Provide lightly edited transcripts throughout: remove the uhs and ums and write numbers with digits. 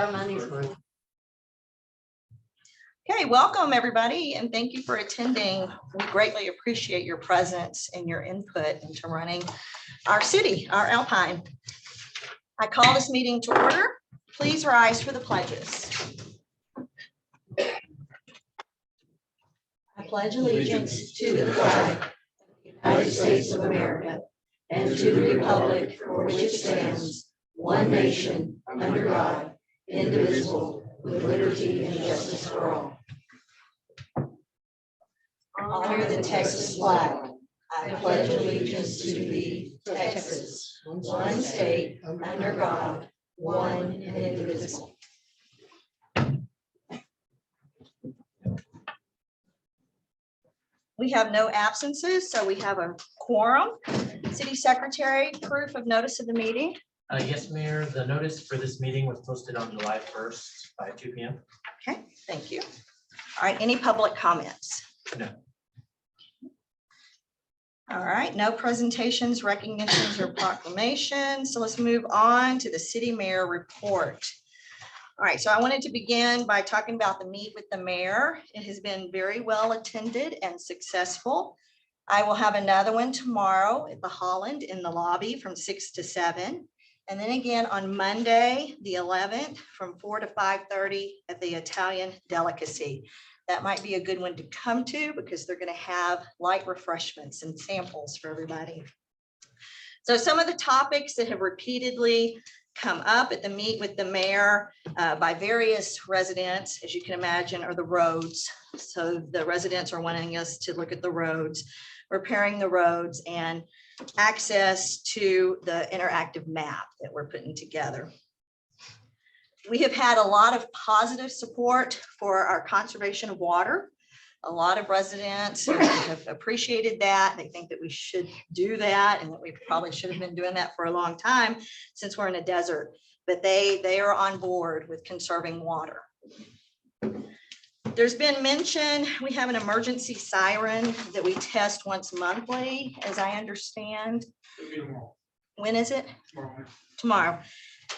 Our money's worth. Okay, welcome everybody, and thank you for attending. We greatly appreciate your presence and your input into running our city, our Alpine. I call this meeting to order. Please rise for the pledges. I pledge allegiance to the flag of the United States of America and to the republic for which it stands, one nation, under God, indivisible, with liberty and justice for all. Honor the Texas flag. I pledge allegiance to thee, Texas, one state, under God, one and indivisible. We have no absences, so we have a quorum. City Secretary, proof of notice of the meeting. Yes, Mayor, the notice for this meeting was posted on July 1st by 2 p.m. Okay, thank you. All right, any public comments? No. All right, no presentations, recognitions, or proclamations. So let's move on to the city mayor report. All right, so I wanted to begin by talking about the Meet with the Mayor. It has been very well attended and successful. I will have another one tomorrow at the Holland in the lobby from 6 to 7. And then again on Monday, the 11th, from 4 to 5:30 at the Italian Delicacy. That might be a good one to come to because they're going to have light refreshments and samples for everybody. So some of the topics that have repeatedly come up at the Meet with the Mayor by various residents, as you can imagine, are the roads. So the residents are wanting us to look at the roads, repairing the roads, and access to the interactive map that we're putting together. We have had a lot of positive support for our conservation of water. A lot of residents have appreciated that. They think that we should do that and that we probably should have been doing that for a long time since we're in a desert, but they are on board with conserving water. There's been mention, we have an emergency siren that we test once monthly, as I understand. When is it? Tomorrow.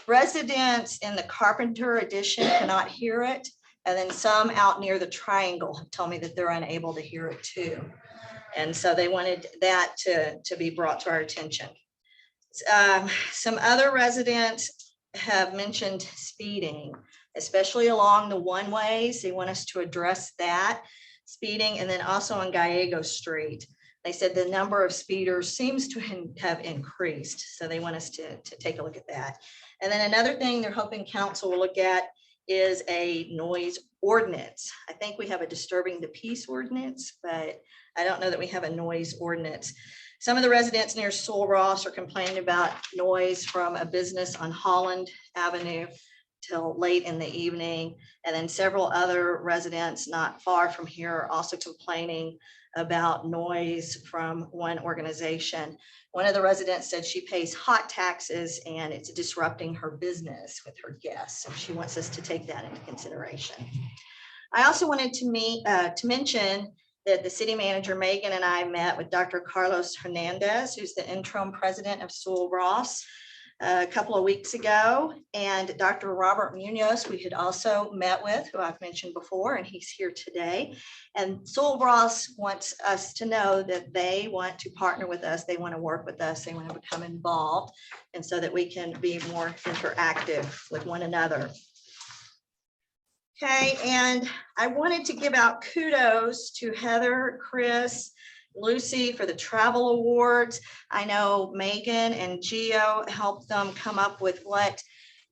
Residents in the Carpenter Addition cannot hear it. And then some out near the Triangle have told me that they're unable to hear it too. And so they wanted that to be brought to our attention. Some other residents have mentioned speeding, especially along the one-ways. They want us to address that speeding, and then also on Gallego Street. They said the number of speeders seems to have increased. So they want us to take a look at that. And then another thing they're hoping council will look at is a noise ordinance. I think we have a disturbing the peace ordinance, but I don't know that we have a noise ordinance. Some of the residents near Sewell Ross are complaining about noise from a business on Holland Avenue till late in the evening. And then several other residents not far from here are also complaining about noise from one organization. One of the residents said she pays hot taxes and it's disrupting her business with her guests. So she wants us to take that into consideration. I also wanted to mention that the city manager, Megan, and I met with Dr. Carlos Hernandez, who's the interim president of Sewell Ross, a couple of weeks ago, and Dr. Robert Munoz we had also met with, who I've mentioned before, and he's here today. And Sewell Ross wants us to know that they want to partner with us, they want to work with us, they want to become involved, and so that we can be more interactive with one another. Okay, and I wanted to give out kudos to Heather, Chris, Lucy for the travel awards. I know Megan and Gio helped them come up with what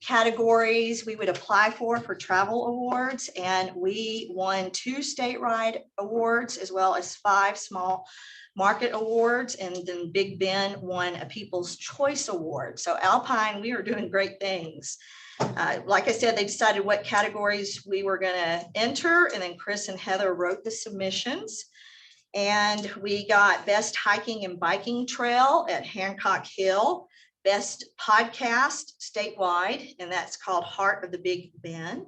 categories we would apply for travel awards. And we won 2 statewide awards as well as 5 small market awards. And then Big Ben won a People's Choice Award. So Alpine, we are doing great things. Like I said, they decided what categories we were going to enter. And then Chris and Heather wrote the submissions. And we got Best Hiking and Biking Trail at Hancock Hill, Best Podcast statewide, and that's called Heart of the Big Ben.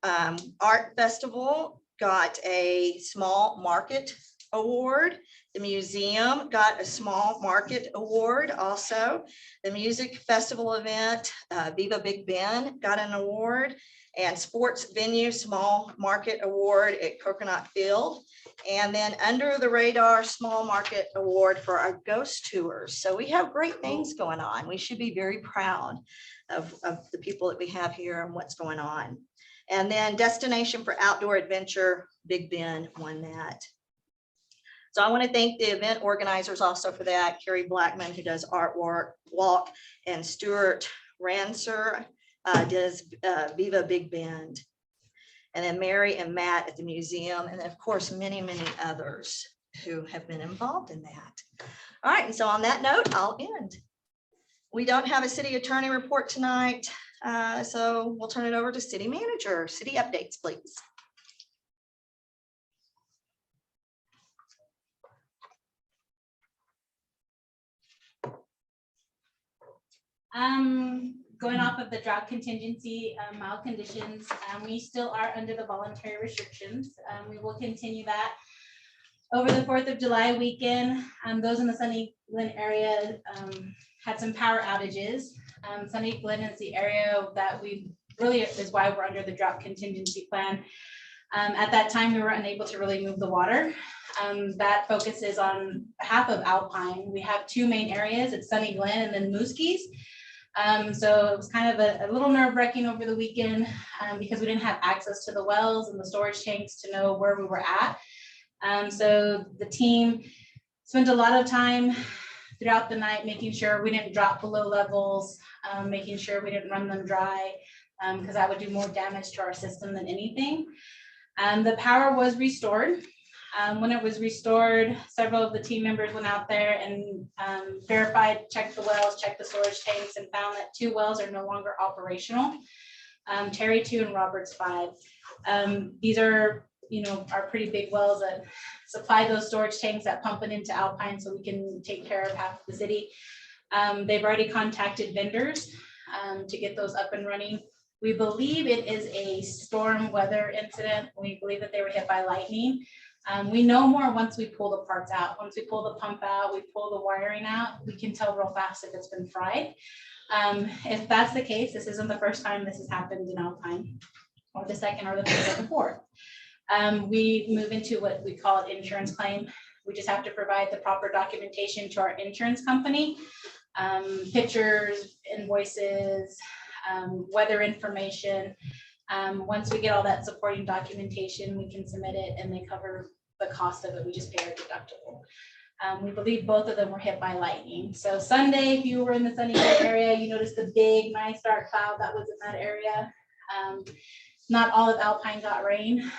Art Festival got a small market Award. The museum got a small market award also. The music festival event, Viva Big Ben, got an award, and sports venue small market award at Coconut Field. And then under the radar small market award for our ghost tours. So we have great things going on. We should be very proud of the people that we have here and what's going on. And then Destination for Outdoor Adventure, Big Ben won that. So I want to thank the event organizers also for that. Carrie Blackman, who does artwork, walk, and Stuart Ranser does Viva Big Bend. And then Mary and Matt at the museum, and of course, many, many others who have been involved in that. All right, and so on that note, I'll end. We don't have a city attorney report tonight, so we'll turn it over to city manager. City updates, please. Going off of the drought contingency, mild conditions, we still are under the voluntary restrictions. We will continue that over the 4th of July weekend. Those in the Sunny Glen area had some power outages. Sunny Glen is the area that we really is why we're under the drought contingency plan. At that time, we were unable to really move the water. That focuses on half of Alpine. We have 2 main areas, it's Sunny Glen and then Mooskies. So it was kind of a little nerve-wracking over the weekend because we didn't have access to the wells and the storage tanks to know where we were at. So the team spent a lot of time throughout the night making sure we didn't drop below levels, making sure we didn't run them dry because that would do more damage to our system than anything. The power was restored. When it was restored, several of the team members went out there and verified, checked the wells, checked the storage tanks, and found that 2 wells are no longer operational. Terry 2 and Roberts 5. These are, our pretty big wells that supply those storage tanks that pump it into Alpine so we can take care of half of the city. They've already contacted vendors to get those up and running. We believe it is a storm weather incident. We believe that they were hit by lightning. We know more once we pull the parts out. Once we pull the pump out, we pull the wiring out, we can tell real fast if it's been fried. If that's the case, this isn't the first time this has happened in Alpine, or the second or the third or the fourth. We move into what we call an insurance claim. We just have to provide the proper documentation to our insurance company, pictures, invoices, weather information. Once we get all that supporting documentation, we can submit it and they cover the cost of it. We just pay our deductible. We believe both of them were hit by lightning. So Sunday, if you were in the Sunny Glen area, you noticed the big, nice dark cloud that was in that area. Not all of Alpine got rain.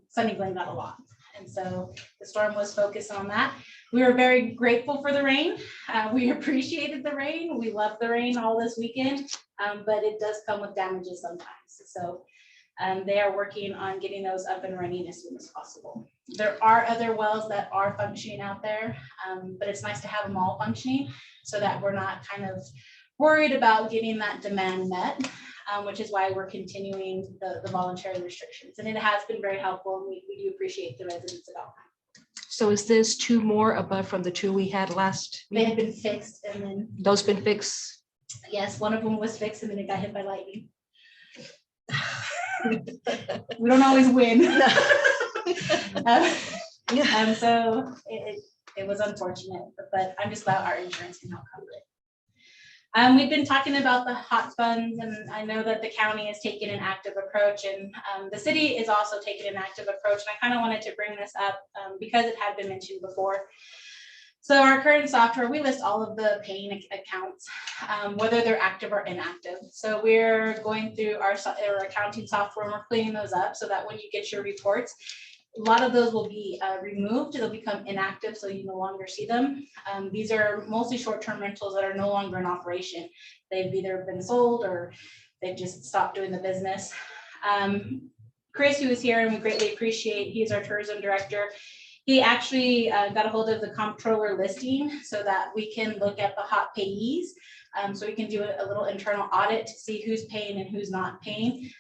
Sunny Glen got a lot. And so the storm was focused on that. We were very grateful for the rain. We appreciated the rain. We loved the rain all this weekend, but it does come with damages sometimes. So they are working on getting those up and running as soon as possible. There are other wells that are functioning out there, but it's nice to have them all functioning so that we're not kind of worried about getting that demand met, which is why we're continuing the voluntary restrictions. And it has been very helpful, and we do appreciate the residents of Alpine. So is this 2 more above from the 2 we had last They week? had been fixed, and then Those been fixed? yes, one of them was fixed, and then it got hit by lightning. We don't always win. So it was unfortunate, but I'm just glad our insurance can help cover it. We've been talking about the hot funds, and I know that the county has taken an active approach, and the city is also taking an active approach. And I kind of wanted to bring this up because it had been mentioned before. So our current software, we list all of the paying accounts, whether they're active or inactive. So we're going through our accounting software and we're cleaning those up so that when you get your reports, a lot of those will be removed. They'll become inactive, so you no longer see them. These are mostly short-term rentals that are no longer in operation. They've either been sold or they've just stopped doing the business. Chris, who is here and we greatly appreciate, he's our tourism director. He actually got a hold of the comptroller listing so that we can look at the hot payees. So we can do a little internal audit to see who's paying and who's not paying.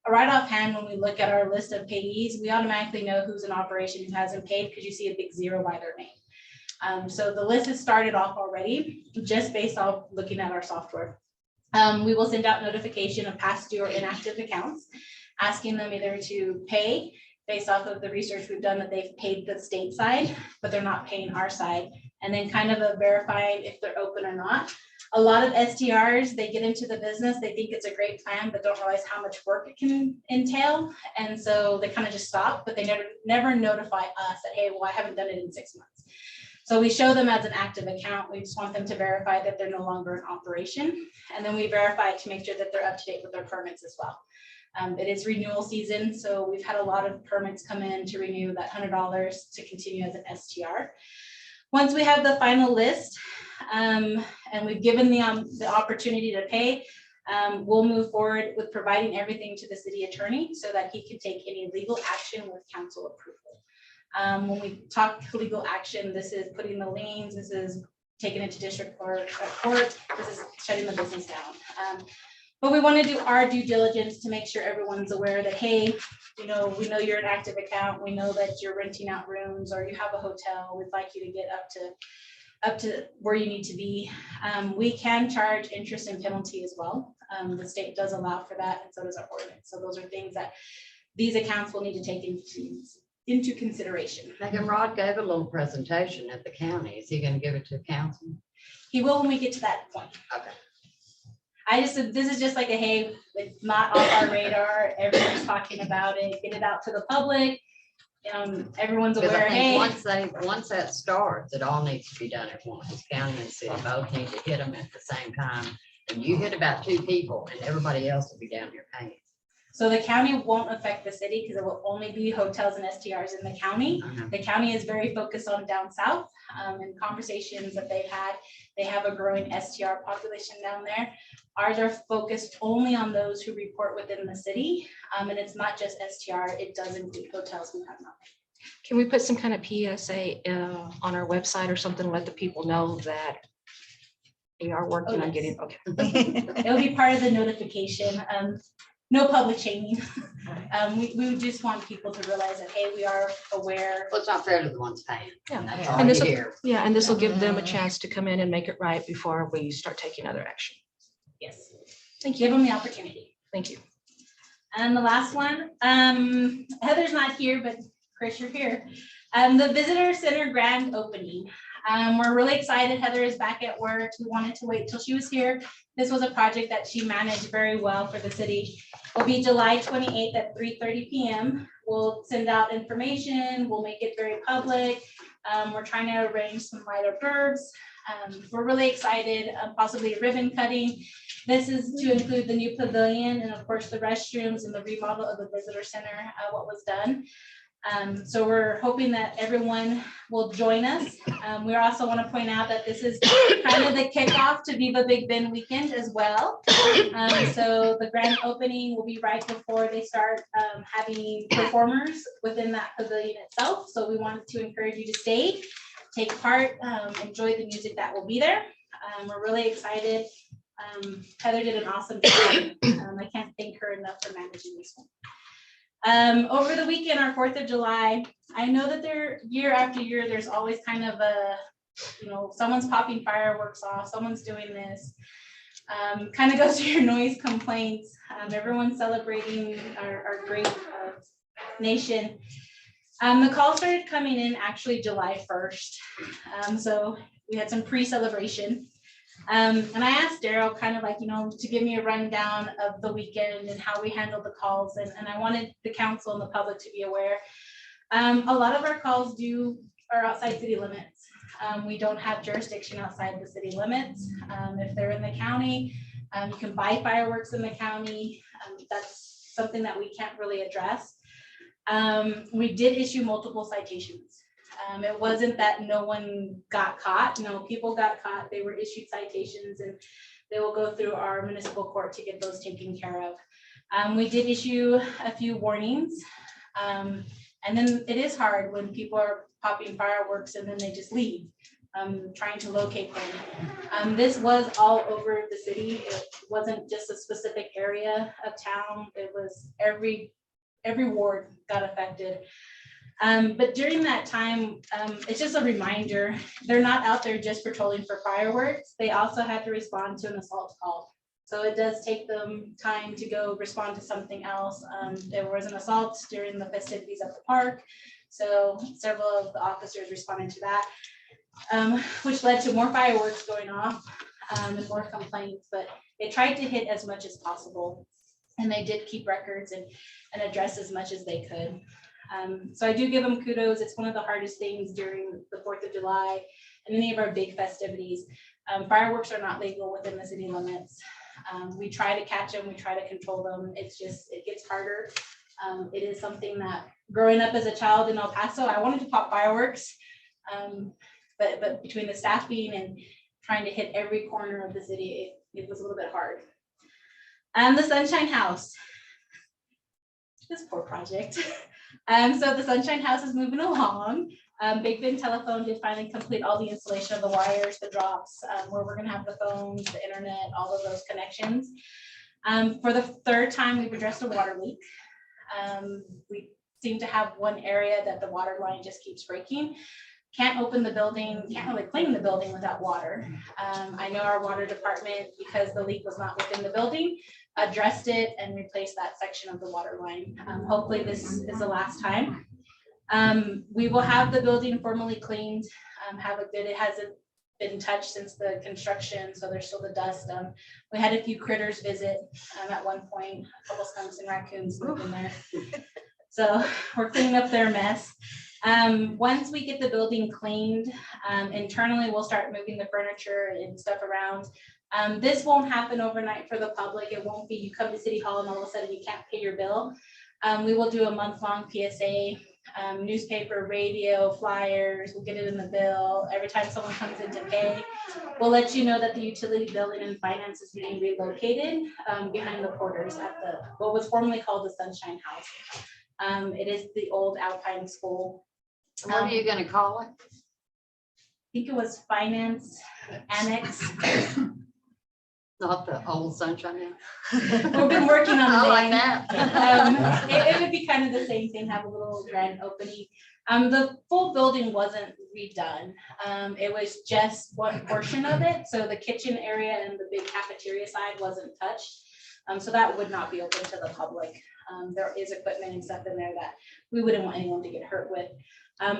right offhand, when we look at our list of payees, we automatically know who's in operation who hasn't paid because you see a big zero by their name. So the list has started off already just based off looking at our software. We will send out notification of past due or inactive accounts, asking them either to pay based off of the research we've done that they've paid the state side, but they're not paying our side, and then kind of verifying if they're open or not. A lot of STRs, they get into the business, they think it's a great plan, but don't realize how much work it can entail. And so they kind of just stop, but they never notify us that, hey, well, I haven't done it in 6 months. So we show them as an active account. We just want them to verify that they're no longer in operation. And then we verify to make sure that they're up to date with their permits as well. It is renewal season, so we've had a lot of permits come in to renew that $100 to continue as an STR. Once we have the final list, and we've given the opportunity to pay, we'll move forward with providing everything to the city attorney so that he can take any legal action with council approval. When we talk legal action, this is putting the liens, this is taking it to district court, this is shutting the business down. But we want to do our due diligence to make sure everyone's aware that, hey, we know you're an active account, we know that you're renting out rooms or you have a hotel, we'd like you to get up to where you need to be. We can charge interest and penalty as well. The state does allow for that, and so does our ordinance. So those are things that these accounts will need to take into consideration. Megan, Rod gave a little presentation at the county. Is he going to give it to council? He will when we get to that point. Okay. This is just like a, hey, it's not off our radar. Everyone's talking about it. Get it out to the public. Everyone's Because aware. I Hey, think once that starts, it all needs to be done at once. County and city both need to hit them at the same time. And you hit about 2 people and everybody else will be down here paying. so the county won't affect the city because it will only be hotels and STRs in the county. The county is very focused on down south. In conversations that they've had, they have a growing STR population down there. Ours are focused only on those who report within the city. And it's not just STR, it does include hotels. We have not. Can we put some kind of PSA on our website or something, to let the people know that we are working on getting, okay. It'll be part of the notification. No public shaming. We just want people to realize that, hey, we are aware. Well, it's not fair to the ones paying. Yeah. That's And all this you will- hear. Yeah, and this will give them a chance to come in and make it right before we start taking other action. Yes. Thank you. Give them the opportunity. Thank you. And the last one, Heather's not here, but Chris, you're here. The Visitor Center grand opening. We're really excited. Heather is back at work. We wanted to wait till she was here. This was a project that she managed very well for the city. It'll be July 28th at 3:30 p.m. We'll send out information. We'll make it very public. We're trying to arrange some lighter verbs. We're really excited, possibly ribbon cutting. This is to include the new pavilion and of course the restrooms and the remodel of the visitor center, what was done. So we're hoping that everyone will join us. We also want to point out that this is kind of the kickoff to Viva Big Bend weekend as well. So the grand opening will be right before they start having performers within that pavilion itself. So we wanted to encourage you to stay, take part, enjoy the music that will be there. We're really excited. Heather did an awesome job. I can't thank her enough for managing this one. Over the weekend, our 4th of July, I know that year after year, there's always kind of a, someone's popping fireworks off, someone's doing this. Kind of goes to your noise complaints. Everyone's celebrating our great nation. The call started coming in actually July 1st. So we had some pre-celebration. And I asked Daryl kind of like, to give me a rundown of the weekend and how we handled the calls. And I wanted the council and the public to be aware. A lot of our calls are outside city limits. We don't have jurisdiction outside the city limits. If they're in the county, you can buy fireworks in the county. That's something that we can't really address. We did issue multiple citations. It wasn't that no one got caught. No, people got caught. They were issued citations and they will go through our municipal court to get those taken care of. We did issue a few warnings. And then it is hard when people are popping fireworks and then they just leave. trying to locate them. This was all over the city. It wasn't just a specific area of town. It was every ward got affected. But during that time, it's just a reminder, they're not out there just patrolling for fireworks. They also had to respond to an assault call. So it does take them time to go respond to something else. There was an assault during the festivities at the park. So several of the officers responded to that, which led to more fireworks going off and more complaints, but they tried to hit as much as possible. And they did keep records and address as much as they could. So I do give them kudos. It's one of the hardest things during the 4th of July and any of our big festivities. Fireworks are not legal within the city limits. We try to catch them, we try to control them. It's just, it gets harder. It is something that growing up as a child in El Paso, I wanted to pop fireworks. But between the staffing and trying to hit every corner of the city, it was a little bit hard. The Sunshine House. This poor project. So the Sunshine House is moving along. Big Ben Telephone did finally complete all the installation of the wires, the drops, where we're gonna have the phones, the internet, all of those connections. For the 3rd time, we've addressed a water leak. We seem to have one area that the water line just keeps breaking. Can't open the building, can't really clean the building without water. I know our water department, because the leak was not within the building, addressed it and replaced that section of the water line. Hopefully this is the last time. We will have the building formally cleaned, it hasn't been touched since the construction, so there's still the dust. We had a few critters visit at one point, a couple skunks and raccoons moved in there. So we're cleaning up their mess. Once we get the building cleaned, internally we'll start moving the furniture and stuff around. This won't happen overnight for the public. It won't be you come to City Hall and all of a sudden you can't pay your bill. We will do a month-long PSA, newspaper, radio, flyers. We'll get it in the bill. Every time someone comes in to pay, we'll let you know that the utility building and finance is being relocated behind the porters at what was formerly called the Sunshine House. It is the old Alpine school. What are you gonna call it? I think it was finance annex. Not the old Sunshine House? We've been working on I the like name. that. It would be kind of the same thing, have a little grand opening. The full building wasn't redone. It was just one portion of it. So the kitchen area and the big cafeteria side wasn't touched. So that would not be open to the public. There is equipment and stuff in there that we wouldn't want anyone to get hurt with.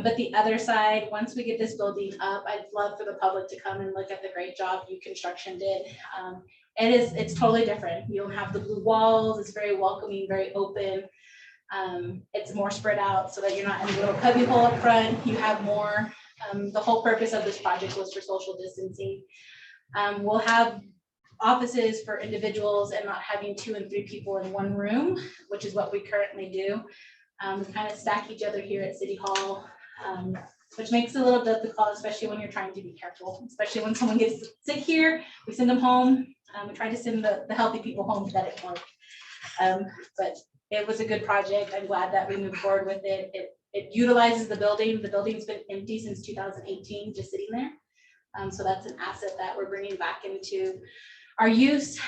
But the other side, once we get this building up, I'd love for the public to come and look at the great job U Construction did. It's totally different. You don't have the blue walls. It's very welcoming, very open. It's more spread out so that you're not in a little cubby hole up front. You have more. The whole purpose of this project was for social distancing. We'll have offices for individuals and not having 2 and 3 people in one room, which is what we currently do. We kind of stack each other here at City Hall, which makes it a little difficult, especially when you're trying to be careful, especially when someone gets sick here, we send them home. We try to send the healthy people home that it worked. But it was a good project. I'm glad that we moved forward with it. It utilizes the building. The building's been empty since 2018, just sitting there. So that's an asset that we're bringing back into our use.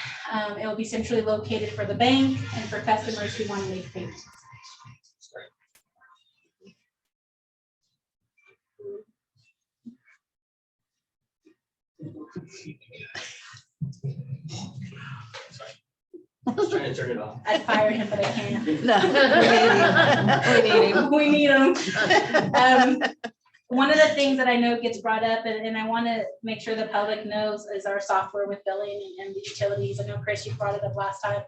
It will be centrally located for the bank and for customers who want to make payments. I was trying to turn it off. I'd fire him, but I can't. No, We need him. One of the things that I know gets brought up, and I want to make sure the public knows, is our software with billing and the utilities. I know, Chris, you brought it up last time.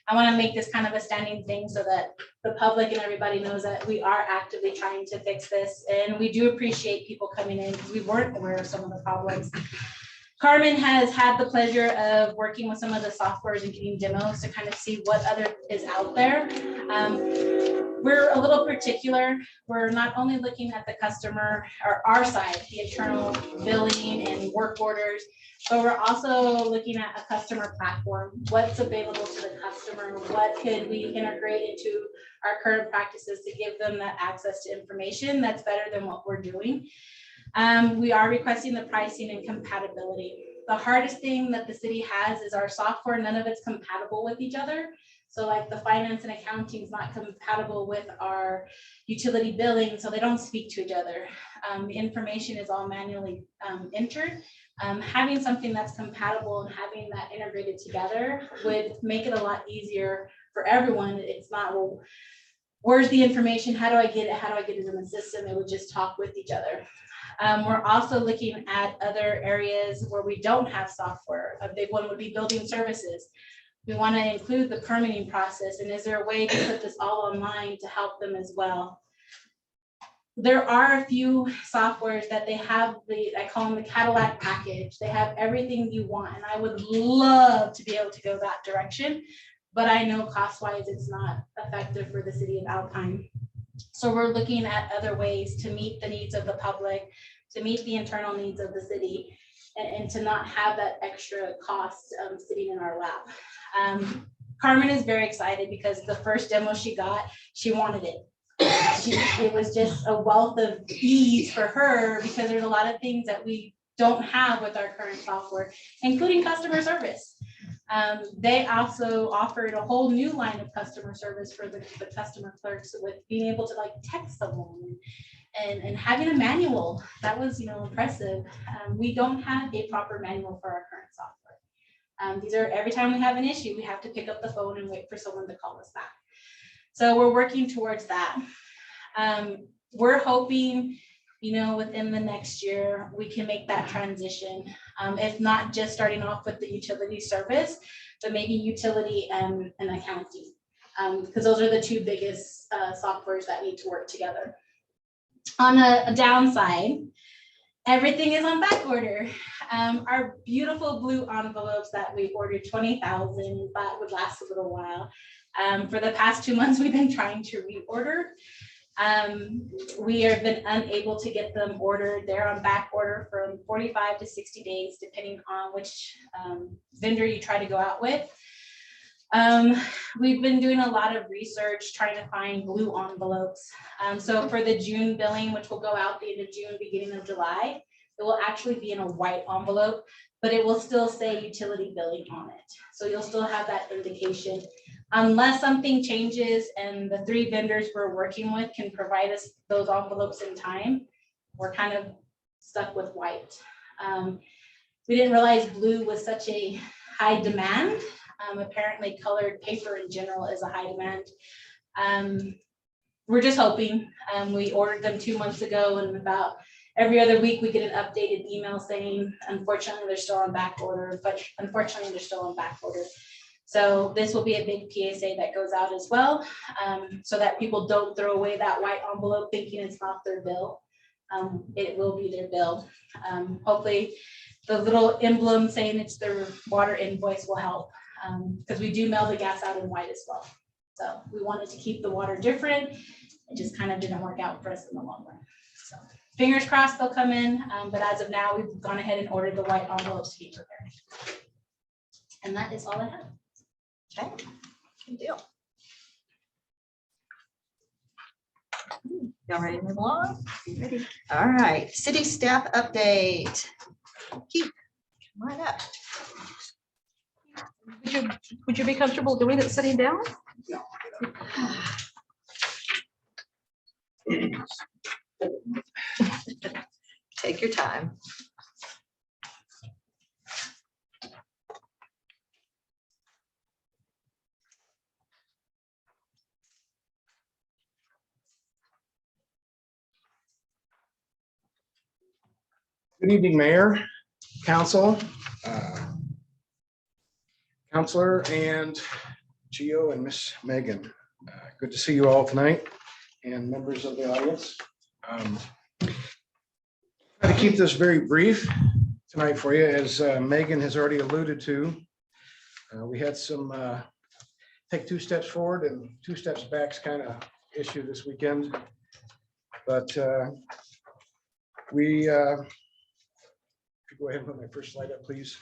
I want to make this kind of a standing thing so that the public and everybody knows that we are actively trying to fix this. And we do appreciate people coming in because we weren't aware of some of the problems. Carmen has had the pleasure of working with some of the softwares and getting demos to kind of see what other is out there. We're a little particular. We're not only looking at the customer or our side, the internal billing and work orders, but we're also looking at a customer platform. What's available to the customer? What could we integrate into our current practices to give them that access to information that's better than what we're doing? We are requesting the pricing and compatibility. The hardest thing that the city has is our software, none of it's compatible with each other. So like the finance and accounting is not compatible with our utility billing, so they don't speak to each other. The information is all manually entered. Having something that's compatible and having that integrated together would make it a lot easier for everyone. It's not, well, where's the information? How do I get it? How do I get it in the system? It would just talk with each other. We're also looking at other areas where we don't have software. A big one would be building services. We want to include the permitting process, and is there a way to put this all online to help them as well? There are a few softwares that they have, I call them the Cadillac package. They have everything you want, and I would love to be able to go that direction, but I know cost-wise it's not effective for the city of Alpine. So we're looking at other ways to meet the needs of the public, to meet the internal needs of the city, and to not have that extra cost sitting in our lap. Carmen is very excited because the first demo she got, she wanted it. It was just a wealth of ease for her because there's a lot of things that we don't have with our current software, including customer service. They also offered a whole new line of customer service for the customer clerks with being able to like text someone and having a manual. That was, impressive. We don't have a proper manual for our current software. These are every time we have an issue, we have to pick up the phone and wait for someone to call us back. So we're working towards that. We're hoping, within the next year, we can make that transition. If not just starting off with the utility service, but maybe utility and accounting, because those are the two biggest softwares that need to work together. On a downside, everything is on back order. Our beautiful blue envelopes that we ordered 20,000, thought would last a little while. For the past 2 months, we've been trying to reorder. We have been unable to get them ordered. They're on back order from 45 to 60 days, depending on which vendor you try to go out with. We've been doing a lot of research trying to find blue envelopes. So for the June billing, which will go out the end of June, beginning of July, it will actually be in a white envelope, but it will still say utility billing on it. So you'll still have that indication. Unless something changes and the 3 vendors we're working with can provide us those envelopes in time, we're kind of stuck with white. We didn't realize blue was such a high demand. Apparently colored paper in general is a high demand. We're just hoping. We ordered them 2 months ago, and about every other week we get an updated email saying, unfortunately, they're still on back order, but unfortunately, they're still on back order. So this will be a big PSA that goes out as well, so that people don't throw away that white envelope thinking it's not their bill. It will be their bill. Hopefully the little emblem saying it's their water invoice will help, because we do mail the gas out in white as well. So we wanted to keep the water different. It just kind of didn't work out for us in the long run. So fingers crossed they'll come in, but as of now, we've gone ahead and ordered the white envelopes to be prepared. And that is all I have. Okay, good deal. Y'all ready to move along? Ready. All right, city staff update. Keith, come right up. Would you be comfortable doing it sitting down? Take your time. Good evening, Mayor, Council, Counselor, and Gio and Miss Megan. Good to see you all tonight, and members of the audience. Try to keep this very brief tonight for you, as Megan has already alluded to. We had some take 2 steps forward and 2 steps back kind of issue this weekend, but we go ahead and put my first slide up, please.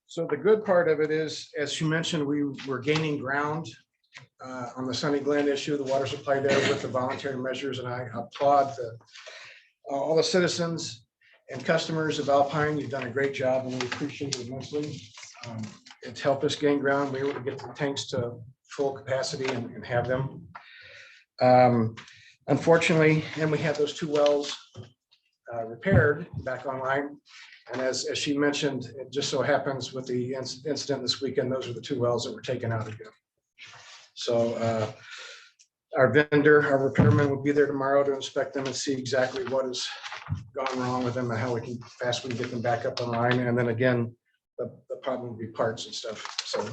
So the good part of it is, as you mentioned, we were gaining ground on the Sunny Glen issue, the water supply there with the voluntary measures, and I applaud all the citizens and customers of Alpine. You've done a great job, and we appreciate it immensely. It's helped us gain ground. We were able to get the tanks to full capacity and have them. Unfortunately, and we had those 2 wells repaired back online. And as she mentioned, it just so happens with the incident this weekend, those are the 2 wells that were taken out again. So our vendor, our repairman will be there tomorrow to inspect them and see exactly what has gone wrong with them and how fast we can get them back up online. And then again, the problem will be parts and stuff. So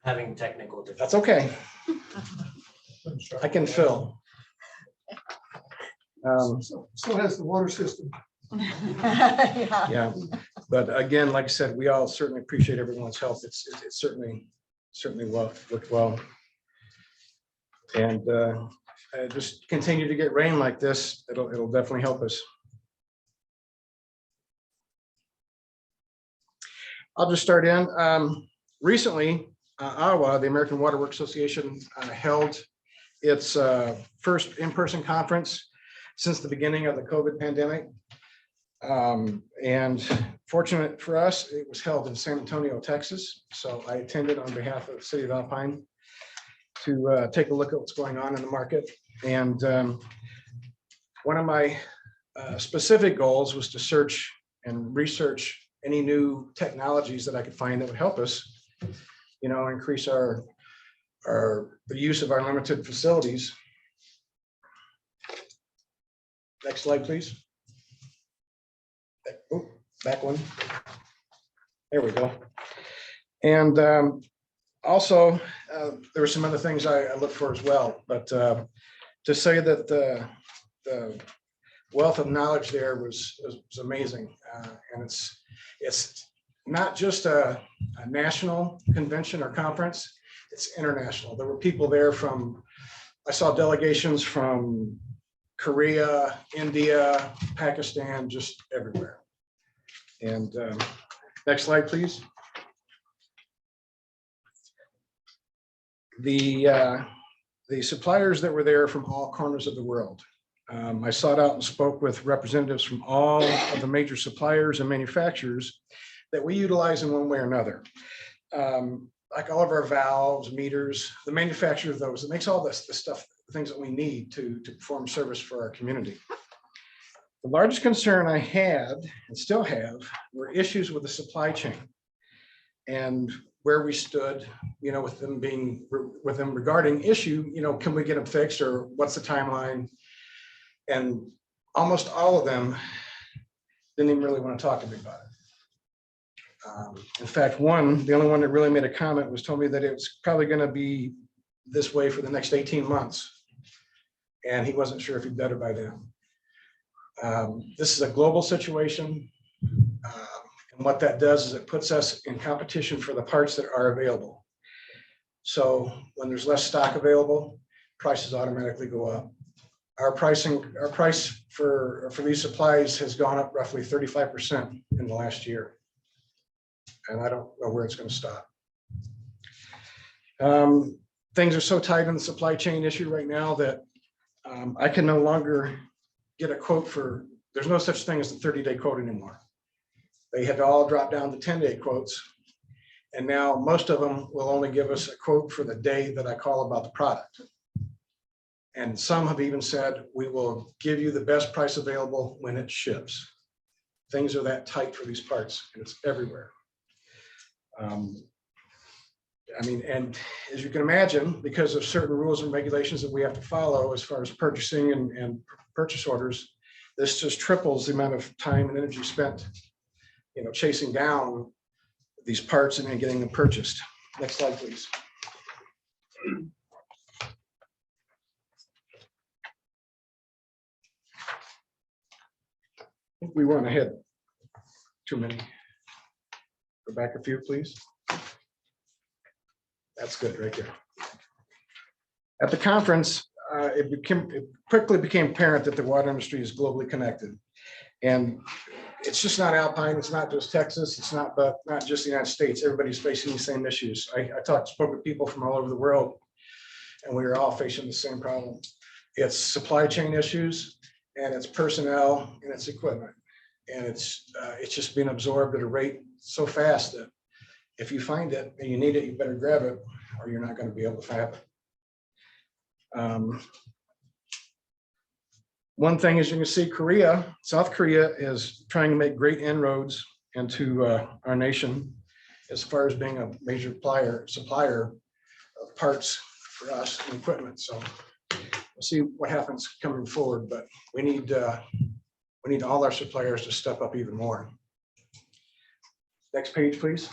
Having technical difficulties. that's okay. I can fill. So has the water system. Yeah. Yeah, but again, like I said, we all certainly appreciate everyone's help. It's certainly worked well. And just continue to get rain like this. It'll definitely help us. I'll just start in. Recently, AWA, the American Water Works Association, held its first in-person conference since the beginning of the COVID pandemic. And fortunate for us, it was held in San Antonio, Texas. So I attended on behalf of the city of Alpine to take a look at what's going on in the market. And one of my specific goals was to search and research any new technologies that I could find that would help us, increase the use of our limited facilities. Next slide, please. Oh, back one. There we go. And also, there were some other things I looked for as well, but to say that the wealth of knowledge there was amazing. And it's not just a national convention or conference, it's international. There were people there I saw delegations from Korea, India, Pakistan, just everywhere. And next slide, please. The suppliers that were there from all corners of the world. I sought out and spoke with representatives from all of the major suppliers and manufacturers that we utilize in one way or another. Like all of our valves, meters, the manufacturer of those, it makes all this stuff, the things that we need to perform service for our community. The largest concern I had and still have were issues with the supply chain and where we stood, with them regarding issue, can we get them fixed or what's the timeline? And almost all of them didn't even really want to talk to me about it. In fact, the only one that really made a comment told me that it was probably going to be this way for the next 18 months. And he wasn't sure if he'd better by then. This is a global situation. And what that does is it puts us in competition for the parts that are available. So when there's less stock available, prices automatically go up. Our price for these supplies has gone up roughly 35% in the last year. And I don't know where it's going to stop. Things are so tight in the supply chain issue right now that I can no longer get a quote there's no such thing as a 30-day quote anymore. They had to all drop down to 10-day quotes. And now most of them will only give us a quote for the day that I call about the product. And some have even said, we will give you the best price available when it ships. Things are that tight for these parts, and it's everywhere. And as you can imagine, because of certain rules and regulations that we have to follow as far as purchasing and purchase orders, this just triples the amount of time and energy spent, chasing down these parts and then getting them purchased. Next slide, please. I think we went ahead too many. Go back a few, please. That's good right there. At the conference, it quickly became apparent that the water industry is globally connected. And it's just not Alpine, it's not just Texas, it's not, but not just the United States. Everybody's facing the same issues. I spoke with people from all over the world, and we are all facing the same problem. It's supply chain issues, and it's personnel, and it's equipment. And it's just being absorbed at a rate so fast that if you find it and you need it, you better grab it, or you're not going to be able to have it. One thing is, you can see South Korea is trying to make great inroads into our nation as far as being a major supplier of parts for us and equipment. So we'll see what happens coming forward, but we need all our suppliers to step up even more. Next page, please.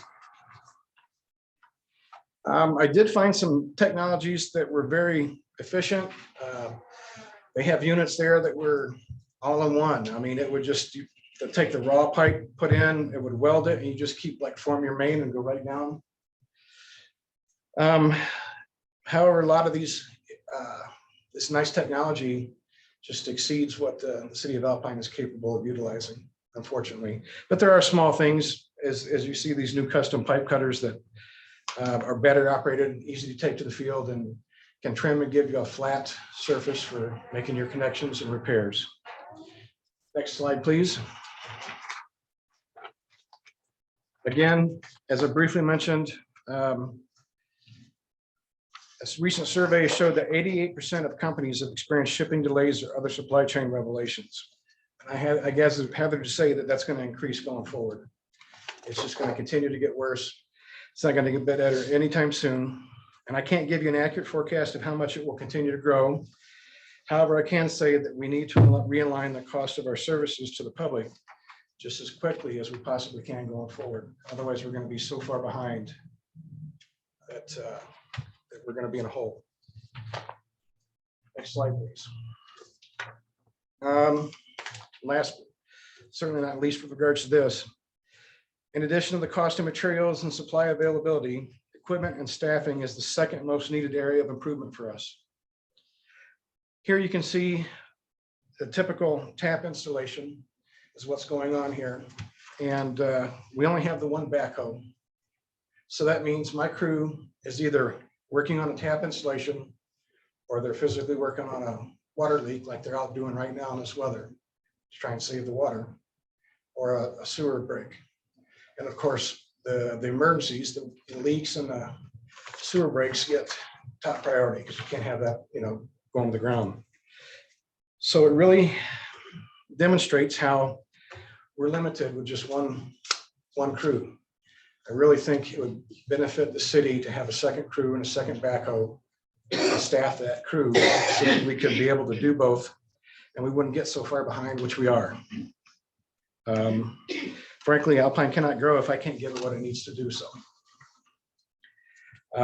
I did find some technologies that were very efficient. They have units there that were all in one. I mean, it would just take the raw pipe, put in, it would weld it, and you just keep form your main and go right down. However, a lot of these, this nice technology just exceeds what the city of Alpine is capable of utilizing, unfortunately. But there are small things, as you see these new custom pipe cutters that are better operated, easy to take to the field, and can trim and give you a flat surface for making your connections and repairs. Next slide, please. Again, as I briefly mentioned, a recent survey showed that 88% of companies have experienced shipping delays or other supply chain revelations. And I guess Heather to say that that's going to increase going forward. It's just going to continue to get worse. It's not going to get better anytime soon. And I can't give you an accurate forecast of how much it will continue to grow. However, I can say that we need to realign the cost of our services to the public just as quickly as we possibly can going forward. Otherwise, we're going to be so far behind that, we're going to be in a hole. Next slide, please. Last, certainly not least with regards to this, in addition to the cost of materials and supply availability, equipment and staffing is the second most needed area of improvement for us. Here you can see the typical tap installation is what's going on here. And we only have the one backhoe. So that means my crew is either working on a tap installation or they're physically working on a water leak like they're out doing right now in this weather to try and save the water, or a sewer break. And of course, the emergencies, the leaks and the sewer breaks get top priority because you can't have that, going to the ground. So it really demonstrates how we're limited with just one crew. I really think it would benefit the city to have a second crew and a second backhoe and staff that crew so that we could be able to do both and we wouldn't get so far behind, which we are. Frankly, Alpine cannot grow if I can't give it what it needs to do so.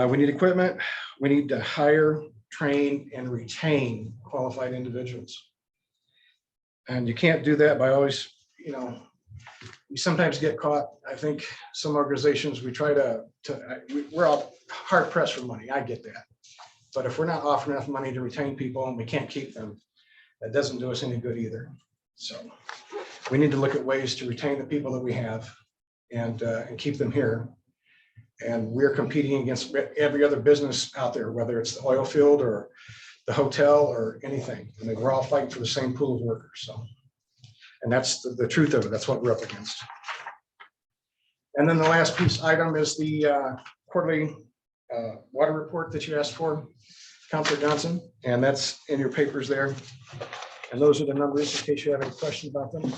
We need equipment. We need to hire, train, and retain qualified individuals. And you can't do that by always, we sometimes get caught. I think some organizations, we try we're all hard pressed for money. I get that. But if we're not offering enough money to retain people and we can't keep them, that doesn't do us any good either. So we need to look at ways to retain the people that we have and keep them here. And we're competing against every other business out there, whether it's the oil field or the hotel or anything. I mean, we're all fighting for the same pool of workers. So, and that's the truth of it. That's what we're up against. And then the last piece item is the quarterly water report that you asked for, Councilor Johnson, and that's in your papers there. And those are the numbers in case you have any questions about them.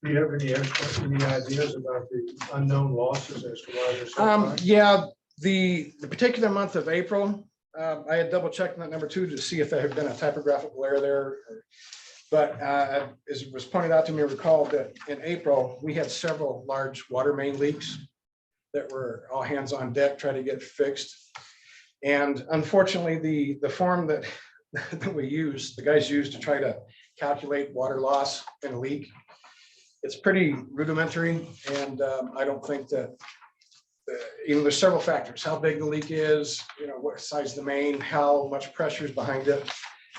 Do you have any ideas about the unknown losses as to why they're so high? Yeah, the particular month of April, I had double checked that number 2 to see if there had been a typographical error there. But as it was pointed out to me, recall that in April, we had several large water main leaks that were all hands on deck trying to get fixed. And unfortunately, the form that we use, the guys use to try to calculate water loss in a leak, it's pretty rudimentary. And I don't think that, there's several factors, how big the leak is, what size the main, how much pressure is behind it.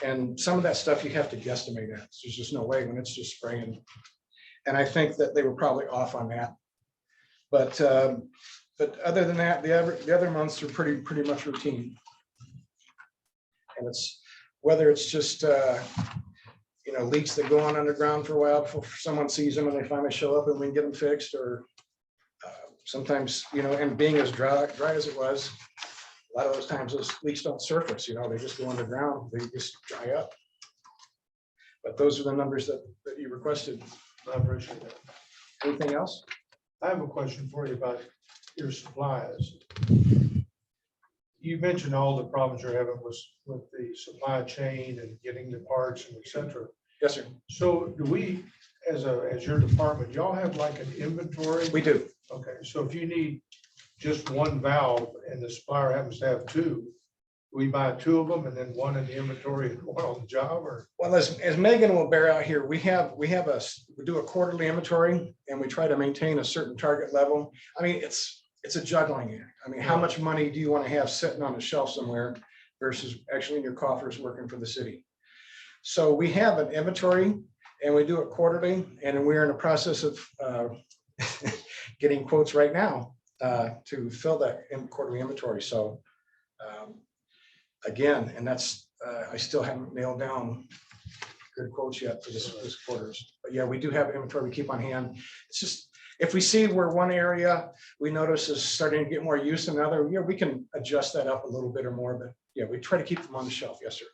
And some of that stuff you have to guesstimate at. There's just no way when it's just spraying. And I think that they were probably off on that. But other than that, the other months are pretty much routine. And it's whether it's just leaks that go on underground for a while before someone sees them and they finally show up and we can get them fixed, or sometimes, and being as dry as it was, a lot of those times those leaks don't surface, they just go underground, they just dry up. But those are the numbers that you requested. I appreciate that. Anything else? I have a question for you about your supplies. You mentioned all the problems you're having with the supply chain and getting the parts and et cetera. Yes, sir. So do we, as your department, y'all have like an inventory? We do. Okay, so if you need just one valve and the supplier happens to have two, we buy two of them and then one in the inventory and one on the job, or? Well, as Megan will bear out here, we do a quarterly inventory and we try to maintain a certain target level. I mean, it's a juggling act. I mean, how much money do you want to have sitting on a shelf somewhere versus actually in your coffers working for the city? So we have an inventory and we do it quarterly, and we're in the process of getting quotes right now to fill that quarterly inventory. So again, and that's I still haven't nailed down good quotes yet for this quarters. But yeah, we do have inventory we keep on hand. It's just if we see where one area we notice is starting to get more use than another, we can adjust that up a little bit or more. But yeah, we try to keep them on the shelf. Yes, sir.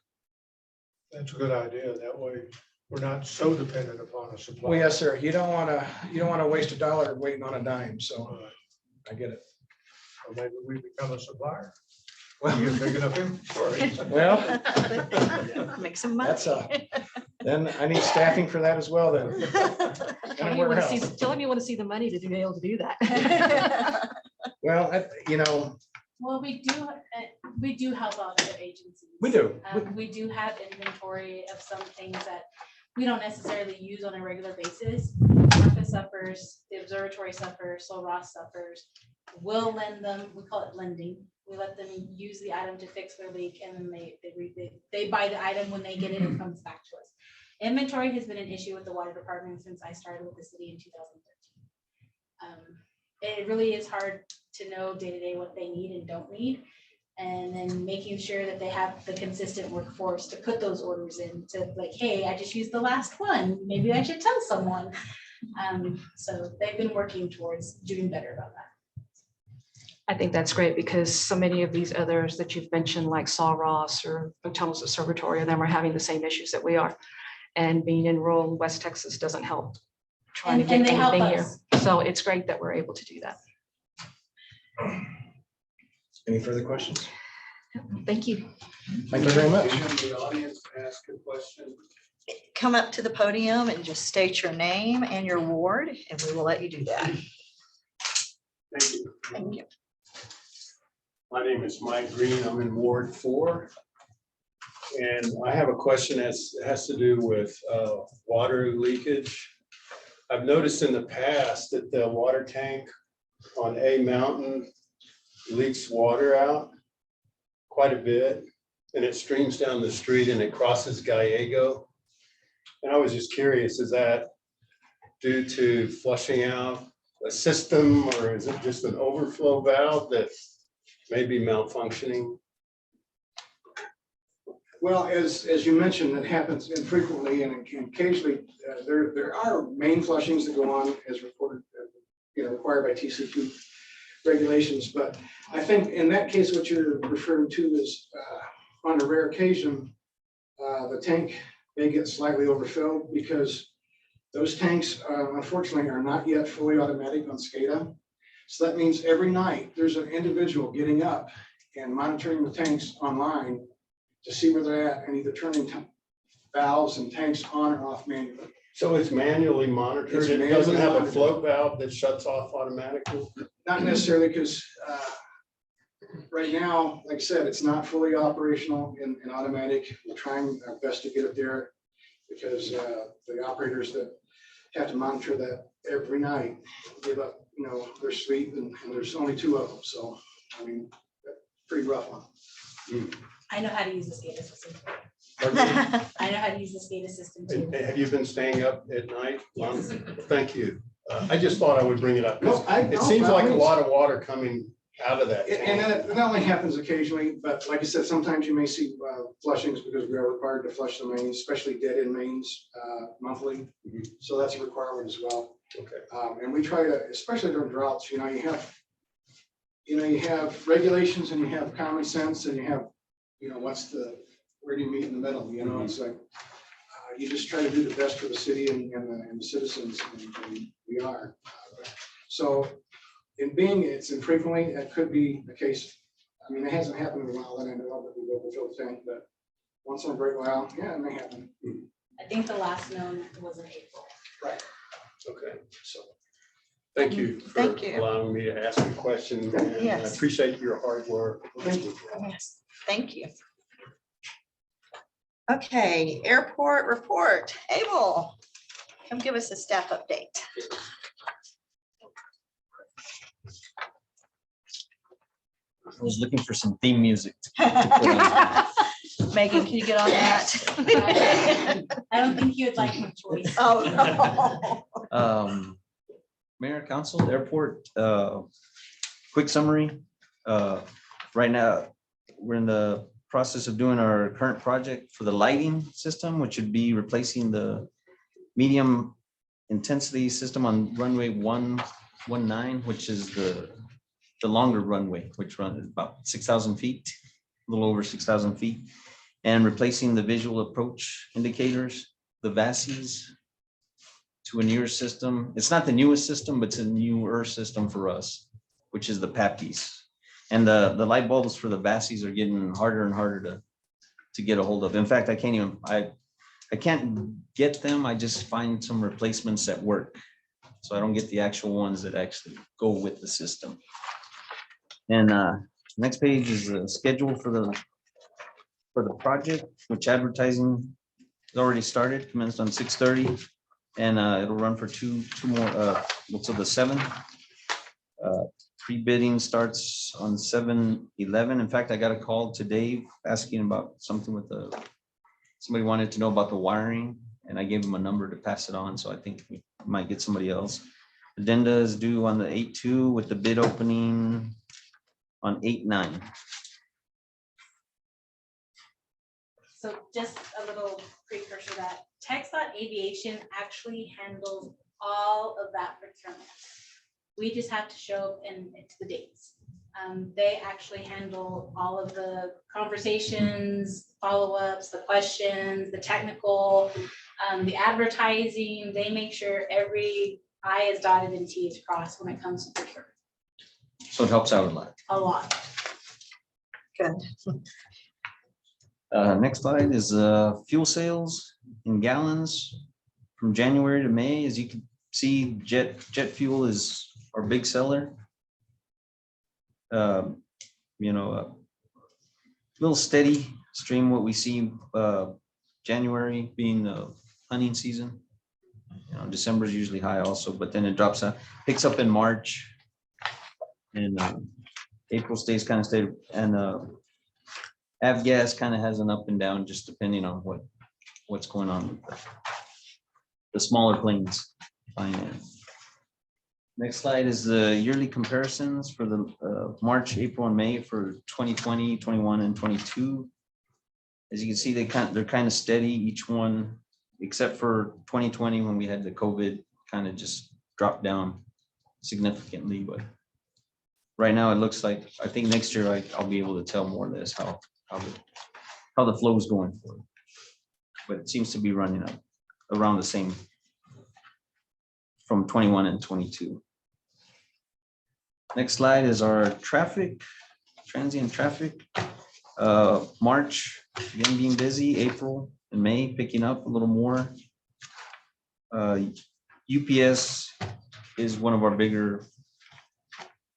That's a good idea. That way we're not so dependent upon a supply. Well, yes, sir. You don't want to waste $1 waiting on a dime. So I get it. Or maybe we become a supplier. Well, You're big enough inventory. well, Make some money. that's then I need staffing for that as well. Then Tell me you want to see the money to be able to do that. well, Well, we do help out other agencies. we do. We do have inventory of some things that we don't necessarily use on a regular basis. ARPA suffers, the observatory suffers, so Ross suffers. We'll lend them, we call it lending. We let them use the item to fix their leak, and then they buy the item when they get it, it comes back to us. Inventory has been an issue with the water department since I started with the city in 2013. It really is hard to know day to day what they need and don't need, and then making sure that they have the consistent workforce to put those orders in to like, hey, I just used the last one, maybe I should tell someone. So they've been working towards doing better about that. I think that's great because so many of these others that you've mentioned, like Saw Ross or Tunnels Observatory, of them are having the same issues that we are. And being in rural West Texas doesn't help trying to get they help anything here. us. So it's great that we're able to do that. Any further questions? Thank you. Thank you very much. The audience ask a question. Come up to the podium and just state your name and your ward, and we will let you do that. Thank you. Thank you. My name is Mike Green. I'm in Ward 4. And I have a question that has to do with water leakage. I've noticed in the past that the water tank on A Mountain leaks water out quite a bit, and it streams down the street and it crosses Gallego. And I was just curious, is that due to flushing out a system, or is it just an overflow valve that may be malfunctioning? Well, as you mentioned, it happens infrequently and occasionally. There are main flushings that go on as reported, required by TCQ regulations. But I think in that case, what you're referring to is on a rare occasion, the tank may get slightly overfilled because those tanks, unfortunately, are not yet fully automatic on SCADA. So that means every night there's an individual getting up and monitoring the tanks online to see where they're at and either turning valves and tanks on or off manually. So it's manually monitored. It's It manually doesn't have a monitored. float valve that shuts off automatically. Not necessarily, because right now, like I said, it's not fully operational in automatic. We're trying our best to get it there because the operators that have to monitor that every night give up, their sleep, and there's only 2 of them. So, I mean, pretty rough one. I know how to use the SCADA system. Pardon me? I know how to use the SCADA system too. Have you been staying up at night? Yes. Thank you. I just thought I would bring it up. 'Cause No, It seems like a lot of water coming out of that. And tank. that only happens occasionally, but like I said, sometimes you may see flushings because we are required to flush the mains, especially dead end mains monthly. Mhm. So that's a requirement as well. Okay. And we try to, especially during droughts, you have regulations and you have common sense and you have, where do you meet in the middle? It's like, you just try to do the best for the city and the citizens, and we are. So it's infrequently, that could be the case. I mean, it hasn't happened in a while that I know of that we go to fill the tank, but once in a great while, yeah, it may happen. I think the last known was in April. Okay, so, thank you for Thank you. allowing me to ask a question. And I Yes. appreciate your hard work. Thank you. Yes, thank you. Okay, airport report. Abel, come give us a staff update. I was looking for some theme music. Megan, can you get on that? I don't think you would like my choice. Oh, Mayor, Council, Airport, quick summary. Right now, we're in the process of doing our current project for the lighting system, which would be replacing the medium intensity system on runway 119, which is the longer runway, which runs about 6,000 feet, a little over 6,000 feet, and replacing the visual approach indicators, the VASIs, to a newer system. It's not the newest system, but it's a newer system for us, which is the PAPIs. And the light bulbs for the VASIs are getting harder and harder to get a hold of. In fact, I can't get them. I just find some replacements that work. So I don't get the actual ones that actually go with the system. And next page is the schedule for the project, which advertising has already started, commenced on 6:30. And it'll run for two more, until the 7th. Pre-bidding starts on 7/11. In fact, I got a call today asking about something with somebody wanted to know about the wiring, and I gave them a number to pass it on, so I think we might get somebody else. Addenda is due on the 8/2 with the bid opening on 8/9. So just a little precursor to that, TxDOT Aviation actually handles all of that procurement. We just have to show up and it's the dates. They actually handle all of the conversations, follow-ups, the questions, the technical, the advertising. They make sure every I is dotted and T is crossed when it comes to procurement. So it helps out a lot. A lot. good. Next slide is fuel sales in gallons from January to May. As you can see, jet fuel is our big seller. A little steady stream what we see, January being the hunting season. December is usually high also, but then it drops out, picks up in March. And April stays kind of steady, and avgas kind of has an up and down just depending on what's going on with the smaller planes flying in. Next slide is the yearly comparisons for the March, April, and May for 2020, 21, and 22. As you can see, they're kind of steady, each one, except for 2020 when we had the COVID, kind of just dropped down significantly. But right now it looks like, I think next year I'll be able to tell more or less how the flow is going for it. But it seems to be running up around the same from 21 and 22. Next slide is our traffic, transient traffic. March, again being busy, April and May picking up a little more. UPS is one of our bigger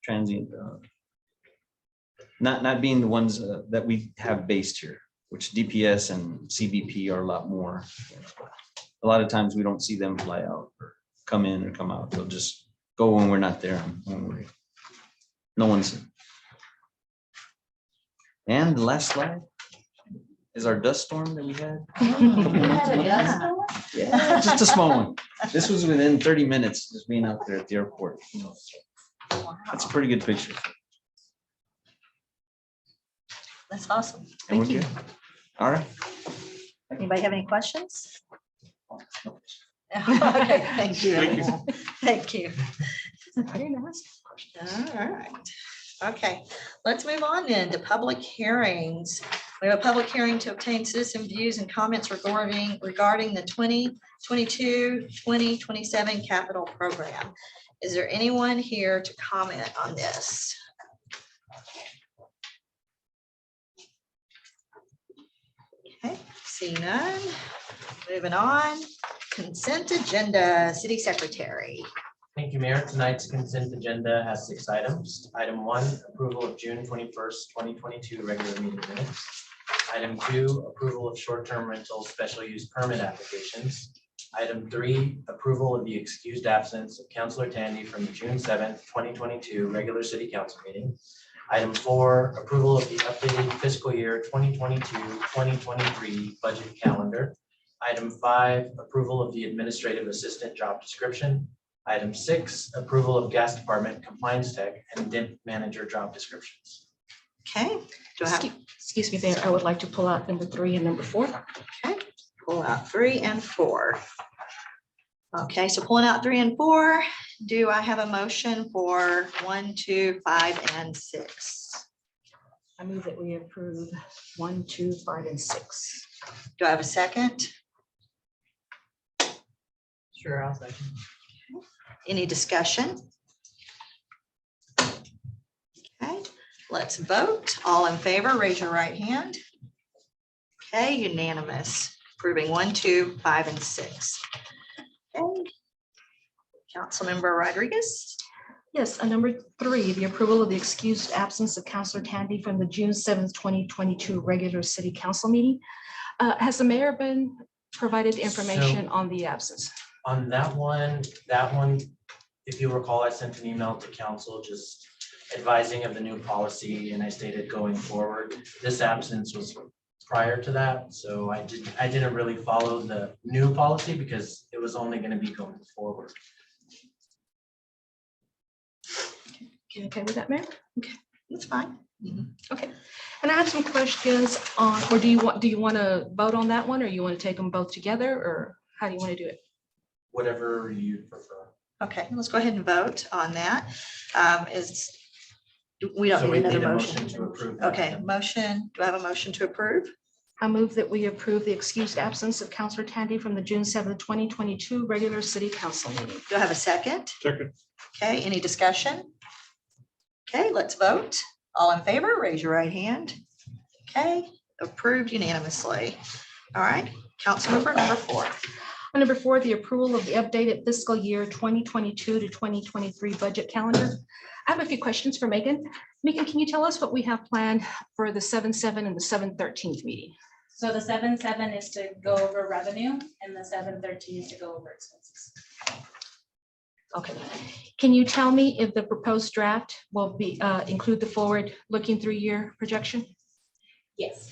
transient, not being the ones that we have based here, which DPS and CBP are a lot more. A lot of times we don't see them fly out or come in or come out. They'll just go when we're not there. No one's. And the last slide is our dust storm that we had. Yeah. Yeah, just a small one. This was within 30 minutes, just being out there at the airport. That's a pretty good picture. That's awesome. And we're Thank you. good. All right. Anybody have any questions? Okay, thank you. everyone. Thank you. I didn't ask questions. All right. Okay, let's move on then to public hearings. We have a public hearing to obtain citizen views and comments regarding the 2022-2027 capital program. Is there anyone here to comment on this? Okay, see none. Moving on, consent agenda, city secretary. Thank you, Mayor. Tonight's consent agenda has 6 items. Item 1, approval of June 21st, 2022 regular meeting minutes. Item 2, approval of short-term rental special use permit applications. Item 3, approval of the excused absence of Councilor Tandy from the June 7th, 2022 regular city council meeting. Item 4, approval of the updated fiscal year 2022-2023 budget calendar. Item 5, approval of the administrative assistant job description. Item 6, approval of gas department compliance tech and DIMP manager job descriptions. Okay, do I have, Excuse me, Mayor, I would like to pull out number 3 and number 4. okay, pull out 3 and 4. Okay, so pulling out 3 and 4, do I have a motion for 1, 2, 5, and 6? I move that we approve 1, 2, 5, and 6. Do I have a second? Sure, I'll second. Any discussion? Okay, let's vote. All in favor, raise your right hand. Okay, unanimous, approving 1, 2, 5, and 6. Okay. Councilmember Rodriguez. Yes, number 3, the approval of the excused absence of Councilor Tandy from the June 7th, 2022 regular city council meeting. Has the mayor been provided information on the absence? On that one, if you recall, I sent an email to council just advising of the new policy, and I stated going forward. This absence was prior to that, so I didn't really follow the new policy because it was only going to be going forward. You okay with that, Mayor? That's fine. Okay, and I have some questions on, or do you want to vote on that one, or you want to take them both together, or how do you want to do it? Whatever you prefer. Okay, let's go ahead and vote on that. We don't So we need need another a motion. motion to approve. that. Okay, motion, do I have a motion to approve? I move that we approve the excused absence of Councilor Tandy from the June 7th, 2022 regular city council meeting. Do I have a second? Second. Okay, any discussion? Okay, let's vote. All in favor, raise your right hand. Okay, approved unanimously. All right, Councilmember number 4. On number 4, the approval of the updated fiscal year 2022 to 2023 budget calendar. I have a few questions for Megan. Megan, can you tell us what we have planned for the 7/7 and the 7/13 meeting? So the 7/7 is to go over revenue and the 7/13 is to go over expenses. Okay. Can you tell me if the proposed draft will be include the forward-looking 3-year projection? Yes.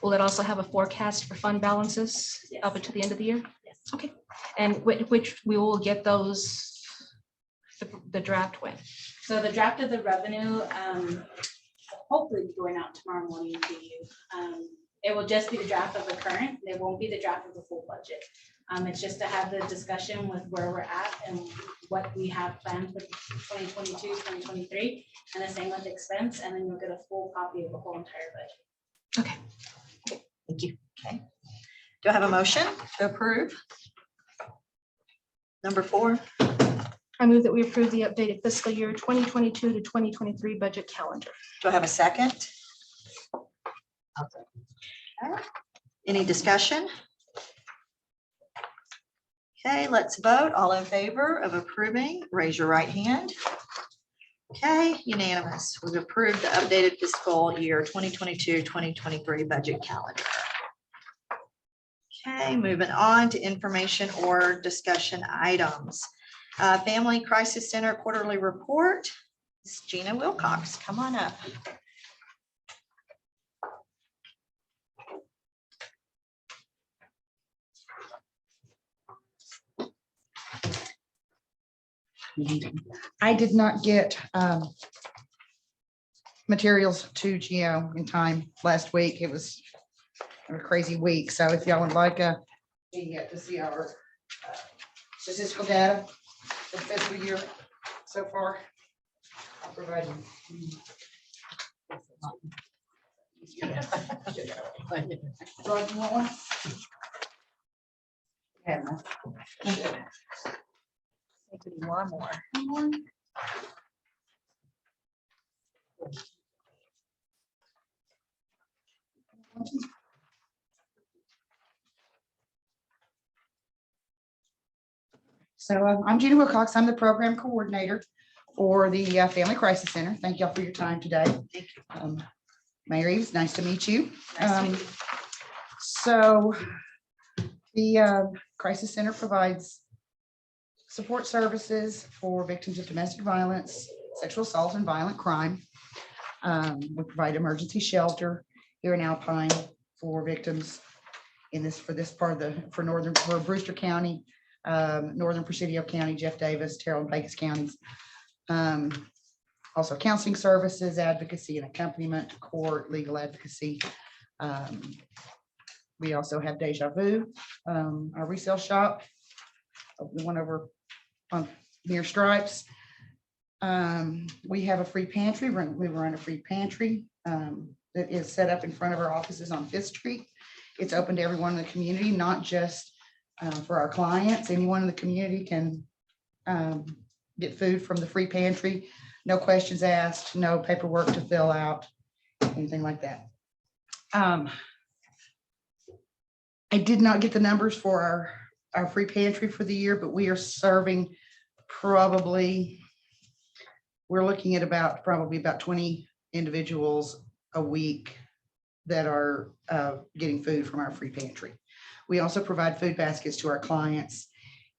Will it also have a forecast for fund balances Yes. up until the end of the year? Yes. Okay. And which we will get those, the draft when? So the draft of the revenue, hopefully be going out tomorrow morning to you. It will just be the draft of the current. It won't be the draft of the full budget. It's just to have the discussion with where we're at and what we have planned for 2022, 2023, and the same with expense, and then you'll get a full copy of the whole entire budget. Okay. Thank you. Okay. Do I have a motion to approve? Number 4. I move that we approve the updated fiscal year 2022 to 2023 budget calendar. Do I have a second? Okay. Any discussion? Okay, let's vote. All in favor of approving, raise your right hand. Okay, unanimous. We've approved the updated fiscal year 2022, 2023 budget calendar. Okay, moving on to information or discussion items. Family Crisis Center quarterly report. It's Gina Wilcox. Come on up. I did not get materials to Geo in time last week. It was a crazy week. So if y'all would like to see our statistical data for the fiscal year so far, I'll provide you. Rod, you want one? Have one. One more. So I'm Gina Wilcox. I'm the program coordinator for the Family Crisis Center. Thank y'all for your time today. Mayor Eves, nice to meet you. So the Crisis Center provides support services for victims of domestic violence, sexual assault, and violent crime. We provide emergency shelter here in Alpine for victims for Brewster County, Northern Presidio County, Jeff Davis, Terrell and Pecos counties. Also counseling services, advocacy and accompaniment, court, legal advocacy. We also have Deja Vu, our resale shop, the one over on near Stripes. We have a free pantry. We run a free pantry that is set up in front of our offices on 5th Street. It's open to everyone in the community, not just for our clients. Anyone in the community can get food from the free pantry. No questions asked, no paperwork to fill out, anything like that. I did not get the numbers for our free pantry for the year, but we are serving we're looking at probably about 20 individuals a week that are getting food from our free pantry. We also provide food baskets to our clients.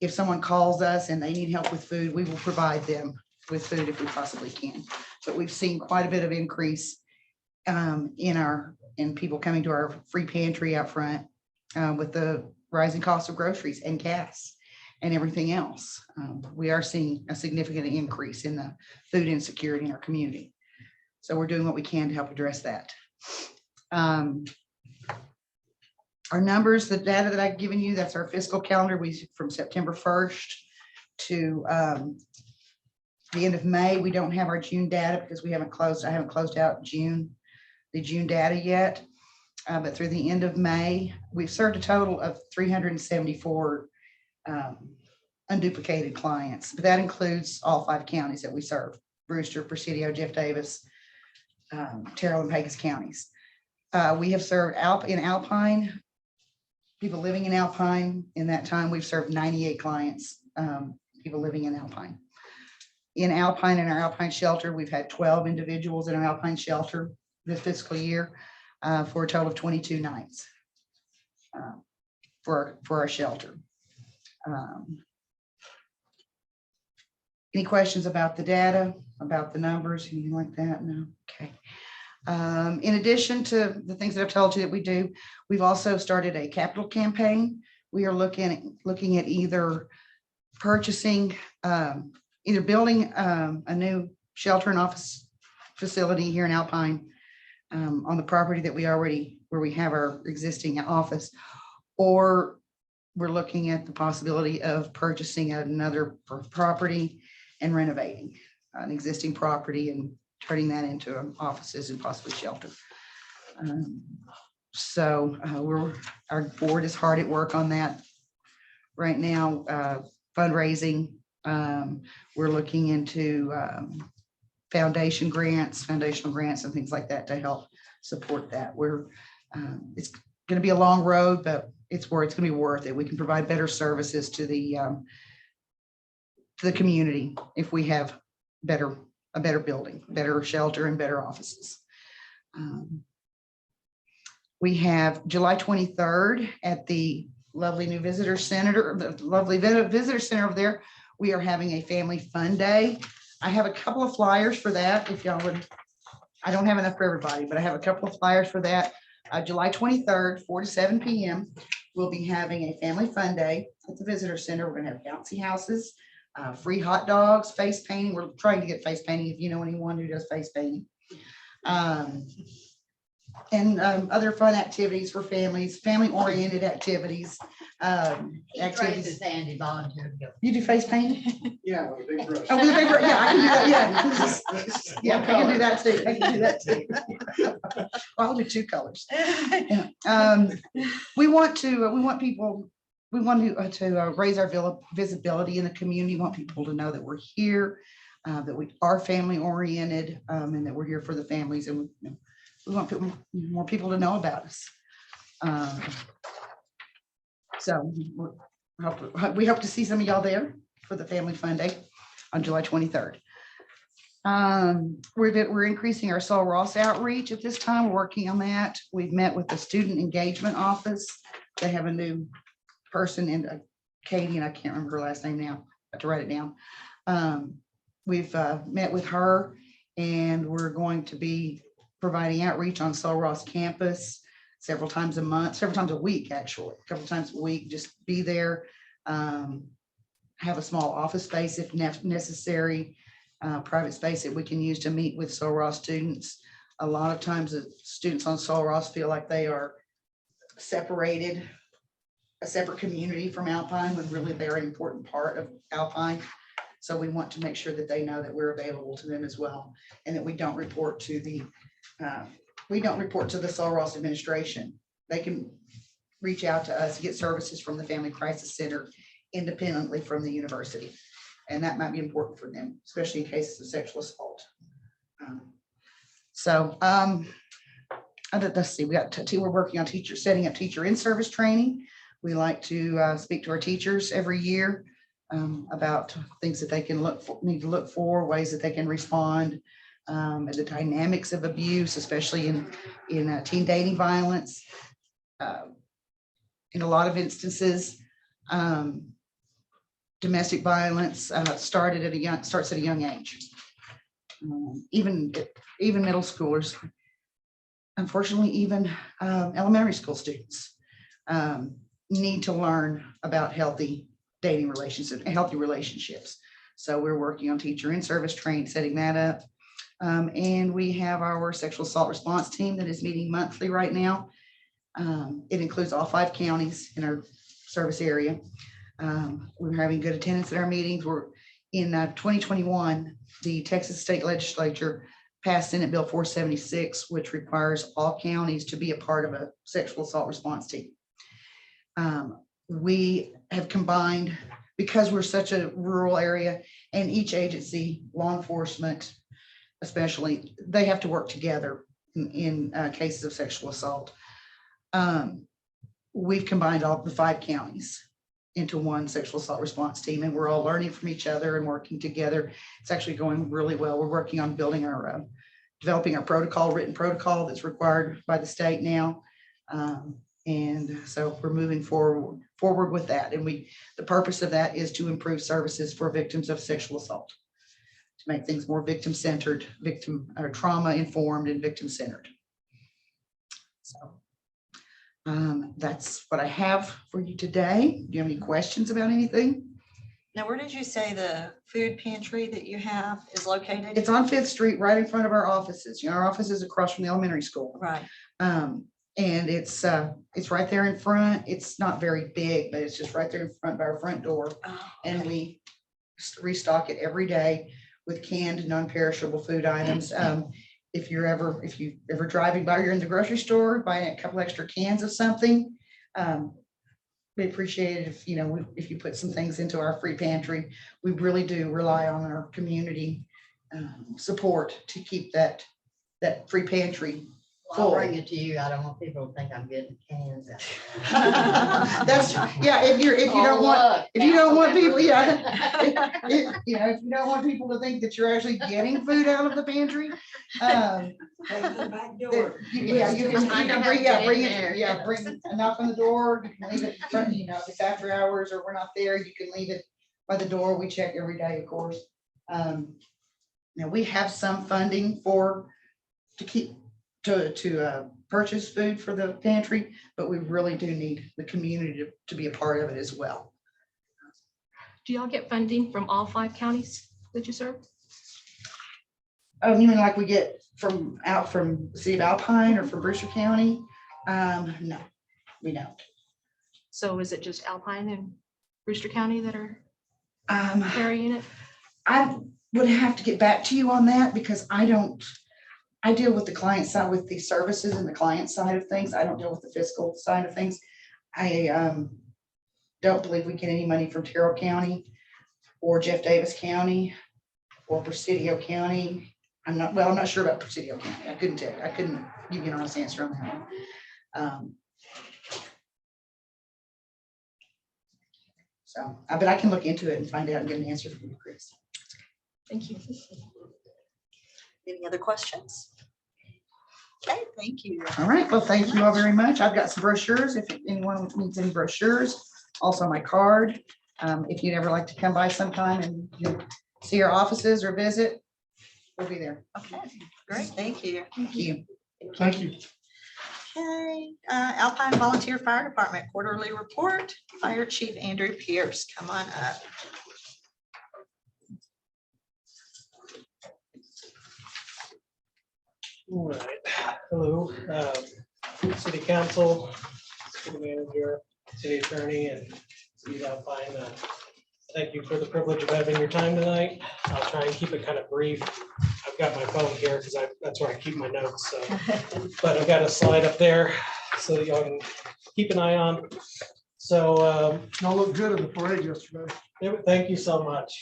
If someone calls us and they need help with food, we will provide them with food if we possibly can. But we've seen quite a bit of increase in people coming to our free pantry out front with the rising cost of groceries and gas and everything else. We are seeing a significant increase in the food insecurity in our community. So we're doing what we can to help address that. Our numbers, the data that I've given you, that's our fiscal calendar. From September 1st to the end of May. We don't have our June data because I haven't closed out the June data yet. But through the end of May, we've served a total of 374 unduplicated clients, but that includes all 5 counties that we serve: Brewster, Presidio, Jeff Davis, Terrell and Pecos counties. We have served in Alpine, people living in Alpine. In that time, we've served 98 clients, people living in Alpine. In Alpine, in our Alpine shelter, we've had 12 individuals in our Alpine shelter this fiscal year for a total of 22 nights for our shelter. Any questions about the data, about the numbers, anything like that? No? Okay. In addition to the things that I've told you that we do, we've also started a capital campaign. We are looking at either purchasing, either building a new shelter and office facility here in Alpine on the property that where we have our existing office, or we're looking at the possibility of purchasing another property and renovating an existing property and turning that into offices and possibly shelter. So our board is hard at work on that right now. Fundraising, we're looking into foundational grants and things like that to help support that. It's going to be a long road, but it's going to be worth it. We can provide better services to the community if we have a better building, better shelter, and better offices. We have July 23rd at the lovely new visitor center, over there. We are having a family fun day. I have a couple of flyers for that. If y'all would, I don't have enough for everybody, but I have a couple of flyers for that. July 23rd, 4 to 7 p.m. We'll be having a family fun day at the visitor center. We're going to have bouncy houses. free hot dogs, face painting. We're trying to get face painting if you know anyone who does face painting. And other fun activities for families, family-oriented activities. He raises Activities. his hand, he volunteered to go. You do face painting? Yeah, with a big brush. Oh, with a big, yeah, I can do that, yeah. Yeah, I can do that too. I can do that too. Well, I'll do two colors. Yeah. We want people, we want to raise our visibility in the community, want people to know that we're here, that we are family oriented, and that we're here for the families, and we want more people to know about us. So we hope to see some of y'all there for the Family Fun Day on July 23rd. We're increasing our Sol Ross outreach at this time. We're working on that. We've met with the Student Engagement Office. They have a new person in Katie, and I can't remember her last name now. I have to write it down. We've met with her, and we're going to be providing outreach on Sol Ross campus several times a month, several times a week, actually, a couple times a week. Just be there. Have a small office space if necessary, private space that we can use to meet with Sol Ross students. A lot of times the students on Sol Ross feel like they are separated, a separate community from Alpine, when really they're an important part of Alpine. So we want to make sure that they know that we're available to them as well, and that we don't report to the Sol Ross administration. They can reach out to us, get services from the Family Crisis Center independently from the university. And that might be important for them, especially in cases of sexual assault. Let's see, we're working on setting up teacher in-service training. We like to speak to our teachers every year about things that they can need to look for, ways that they can respond, and the dynamics of abuse, especially in teen dating violence. In a lot of instances, domestic violence starts at a young age. Even middle schoolers, unfortunately, even elementary school students need to learn about healthy dating relationships and healthy relationships. So we're working on teacher in-service training, setting that up. And we have our sexual assault response team that is meeting monthly right now. It includes all 5 counties in our service area. We're having good attendance at our meetings. We're in 2021, the Texas State Legislature passed Senate Bill 476, which requires all counties to be a part of a sexual assault response team. We have combined, because we're such a rural area, and each agency, law enforcement especially, they have to work together in cases of sexual assault. We've combined all the 5 counties into one sexual assault response team, and we're all learning from each other and working together. It's actually going really well. We're working on developing our written protocol that's required by the state now. And so we're moving forward with that. And the purpose of that is to improve services for victims of sexual assault, to make things more victim-centered, trauma-informed and victim-centered. So that's what I have for you today. Do you have any questions about anything? Now, where did you say the food pantry that you have is located? It's on 5th Street, right in front of our offices. Our office is across from the elementary school. Right. And it's right there in front. It's not very big, but it's just right there in front of our front door. Oh, And okay. we restock it every day with canned, non-perishable food items. If you ever driving by, you're in the grocery store, buying a couple extra cans of something, we appreciate it if you put some things into our free pantry. We really do rely on our community support to keep that free pantry I'll full. bring it to you. I don't want people to think I'm getting cans out. That's, yeah, if you don't want people, yeah. If you don't want people to think that you're actually getting food out of the pantry. Yeah, you can bring a knock on the door. You can leave it, if it's after hours or we're not there, you can leave it by the door. We check every day, of course. Now we have some funding to purchase food for the pantry, but we really do need the community to be a part of it as well. Do y'all get funding from all 5 counties that you serve? Oh, you mean like we get from the city of Alpine or from Brewster County? No, we don't. So is it just Alpine and Brewster County that are Um, carrying it? I would have to get back to you on that because I deal with the client side, with the services and the client side of things. I don't deal with the fiscal side of things. I don't believe we get any money from Terrell County or Jeff Davis County or Presidio County. I'm not sure about Presidio County. I couldn't tell you. I couldn't give you an honest answer on that one. But I can look into it and find out and get an answer from you, Chris. Thank you. Any other questions? Okay, thank you. All right, well, thank you all very much. I've got some brochures if anyone needs any brochures. Also my card. If you'd ever like to come by sometime and see our offices or visit, we'll be there. Okay, great, thank you. Thank you. Thank you. Okay, Alpine Volunteer Fire Department Quarterly Report, Fire Chief Andrew Pierce, come on up. All right, hello, city council, city manager, city attorney, and Steve Alpine. Thank you for the privilege of having your time tonight. I'll try and keep it kind of brief. I've got my phone here because that's where I keep my notes, so. But I've got a slide up there so that y'all can keep an eye on. So. Y'all look good in the parade yesterday. Thank you so much.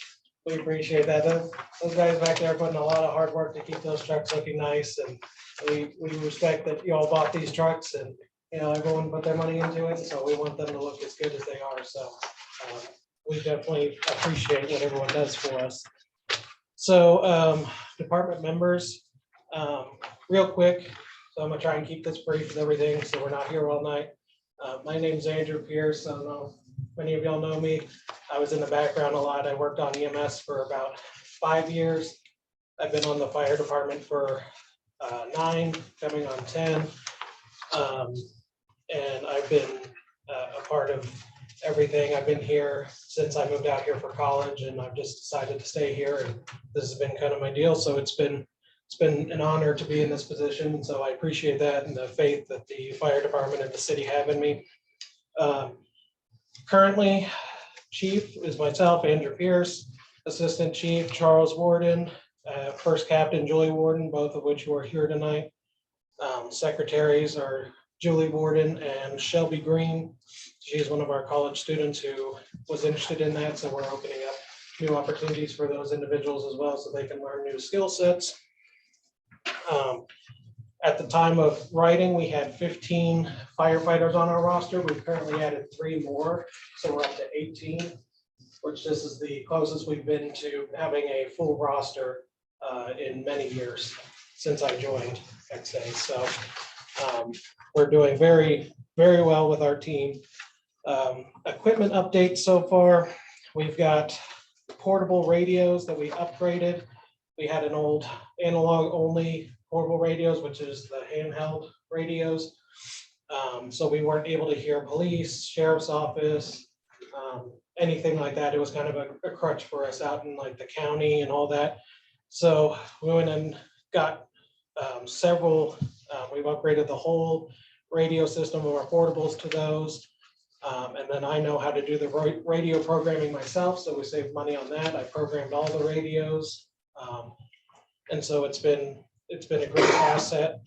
We appreciate that. Those guys back there are putting a lot of hard work to keep those trucks looking nice, and we respect that you all bought these trucks, and everyone put their money into it, so we want them to look as good as they are. So we definitely appreciate what everyone does for us. So department members, real quick. So I'm gonna try and keep this brief with everything, so we're not here all night. My name's Andrew Pierce. I don't know if many of y'all know me. I was in the background a lot. I worked on EMS for about 5 years. I've been on the fire department for 9, coming on 10. And I've been a part of everything. I've been here since I moved out here for college, and I've just decided to stay here, and this has been kind of my deal. So it's been an honor to be in this position. And so I appreciate that and the faith that the fire department and the city have in me. Currently, chief is myself, Andrew Pierce, assistant chief, Charles Warden, first captain, Julie Warden, both of which were here tonight. Secretaries are Julie Warden and Shelby Green. She's one of our college students who was interested in that. So we're opening up new opportunities for those individuals as well, so they can learn new skill sets. At the time of writing, we had 15 firefighters on our roster. We've currently added 3 more, so we're up to 18, which this is the closest we've been to having a full roster in many years since I joined XA. So we're doing very, very well with our team. Equipment updates so far. We've got portable radios that we upgraded. We had an old analog only portable radios, which is the handheld radios. So we weren't able to hear police, sheriff's office, anything like that. It was kind of a crutch for us out in like the county and all that. So we went and got several, we've upgraded the whole radio system of our portables to those. And then I know how to do the radio programming myself, so we saved money on that. I programmed all the radios. And so it's been a great asset.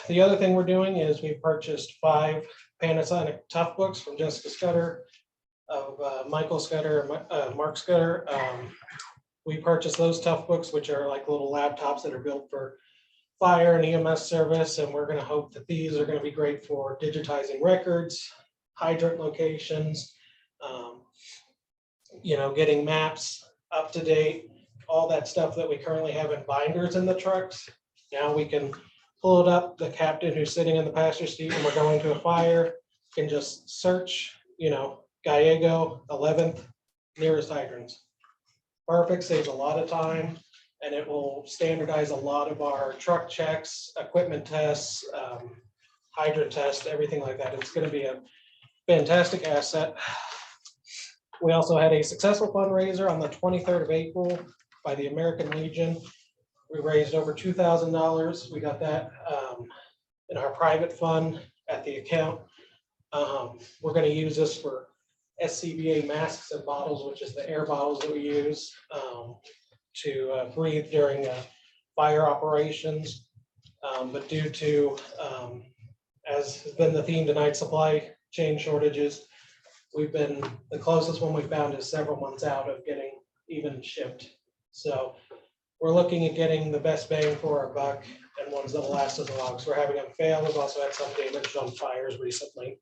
The other thing we're doing is we purchased 5 Panasonic Tough Books from Jessica Scudder, of Michael Scudder, Mark Scudder. We purchased those Tough Books, which are like little laptops that are built for fire and EMS service. And we're going to hope that these are going to be great for digitizing records, hydrant locations, getting maps up to date, all that stuff that we currently have in binders in the trucks. Now we can pull it up. The captain who's sitting in the passenger seat and we're going to a fire can just search, Gallego 11th nearest hydrants. Perfect, saves a lot of time, and it will standardize a lot of our truck checks, equipment tests, hydrant tests, everything like that. It's going to be a fantastic asset. We also had a successful fundraiser on the 23rd of April by the American Legion. We raised over $2,000. We got that in our private fund at the account. We're going to use this for SCBA masks and bottles, which is the air bottles that we use to breathe during fire operations. But due to, as has been the theme tonight, supply chain shortages, the closest one we found is several months out of getting even shipped. So we're looking at getting the best bang for our buck and ones that will last us long. So we're having them fail. We've also had some damage on fires recently.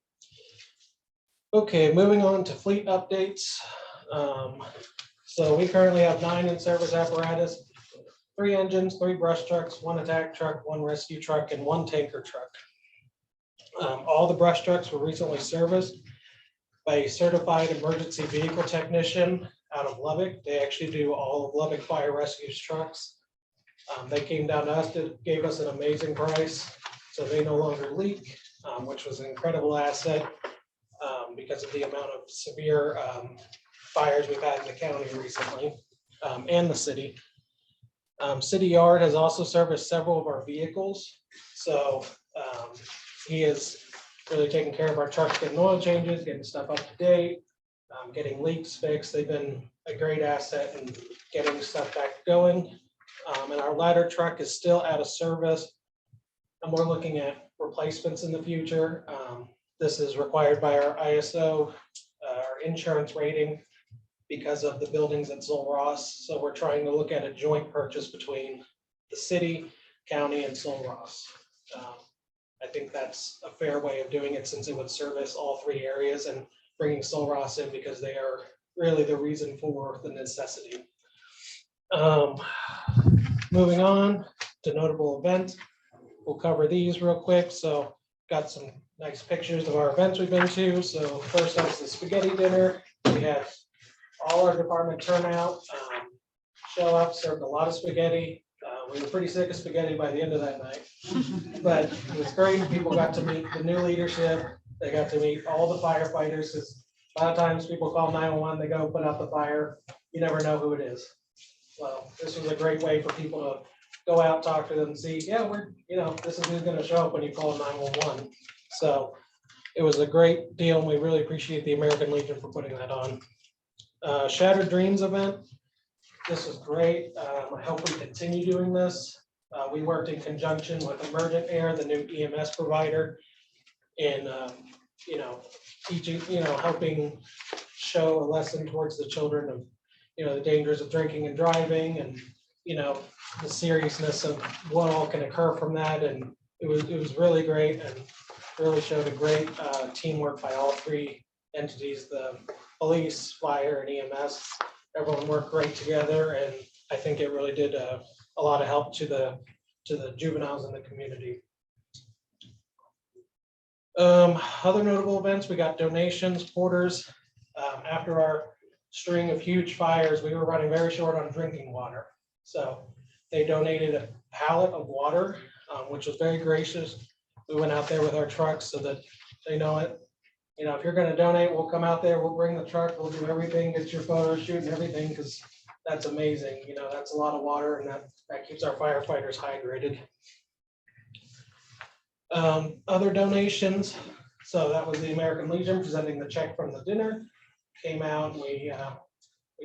Okay, moving on to fleet updates. So we currently have 9 in-service apparatus, 3 engines, 3 brush trucks, 1 attack truck, 1 rescue truck, and 1 tanker truck. All the brush trucks were recently serviced by a certified emergency vehicle technician out of Lubbock. They actually do all of Lubbock Fire Rescue's trucks. They came down to us, gave us an amazing price, so they no longer leak, which was an incredible asset because of the amount of severe fires we've had in the county recently and the city. City Yard has also serviced several of our vehicles, so he is really taking care of our trucks, getting oil changes, getting stuff up to date, getting leaks fixed. They've been a great asset in getting stuff back going. And our ladder truck is still out of service, and we're looking at replacements in the future. This is required by our ISO, our insurance rating, because of the buildings at Sol Ross. So we're trying to look at a joint purchase between the city, county, and Sol Ross. I think that's a fair way of doing it, since it would service all 3 areas, and bringing Sol Ross in because they are really the reason for the necessity. Moving on to notable events. We'll cover these real quick. So got some nice pictures of our events we've been to. So first up is the spaghetti dinner. We had all our department turnout, show up, served a lot of spaghetti. We were pretty sick of spaghetti by the end of that night, but it was great. People got to meet the new leadership. They got to meet all the firefighters, because a lot of times people call 911, they go put out the fire. You never know who it is. Well, this was a great way for people to go out, talk to them, and see, yeah, this is who's going to show up when you call 911. So it was a great deal, and we really appreciate the American Legion for putting that on. Shattered Dreams event. This was great. I hope we continue doing this. We worked in conjunction with Emergent Air, the new EMS provider, in teaching, helping show a lesson towards the children of the dangers of drinking and driving, and the seriousness of what all can occur from that. And it was really great, and really showed a great teamwork by all 3 entities, the police, fire, and EMS. Everyone worked great together, and I think it really did a lot of help to the juveniles in the community. Other notable events, we got donations, porters. After our string of huge fires, we were running very short on drinking water. So they donated a pallet of water, which was very gracious. We went out there with our trucks so that they know it. If you're going to donate, we'll come out there, we'll bring the truck, we'll do everything, get your photo shoot and everything, because that's amazing. That's a lot of water, and that keeps our firefighters hydrated. Other donations. So that was the American Legion presenting the check from the dinner. Came out, and we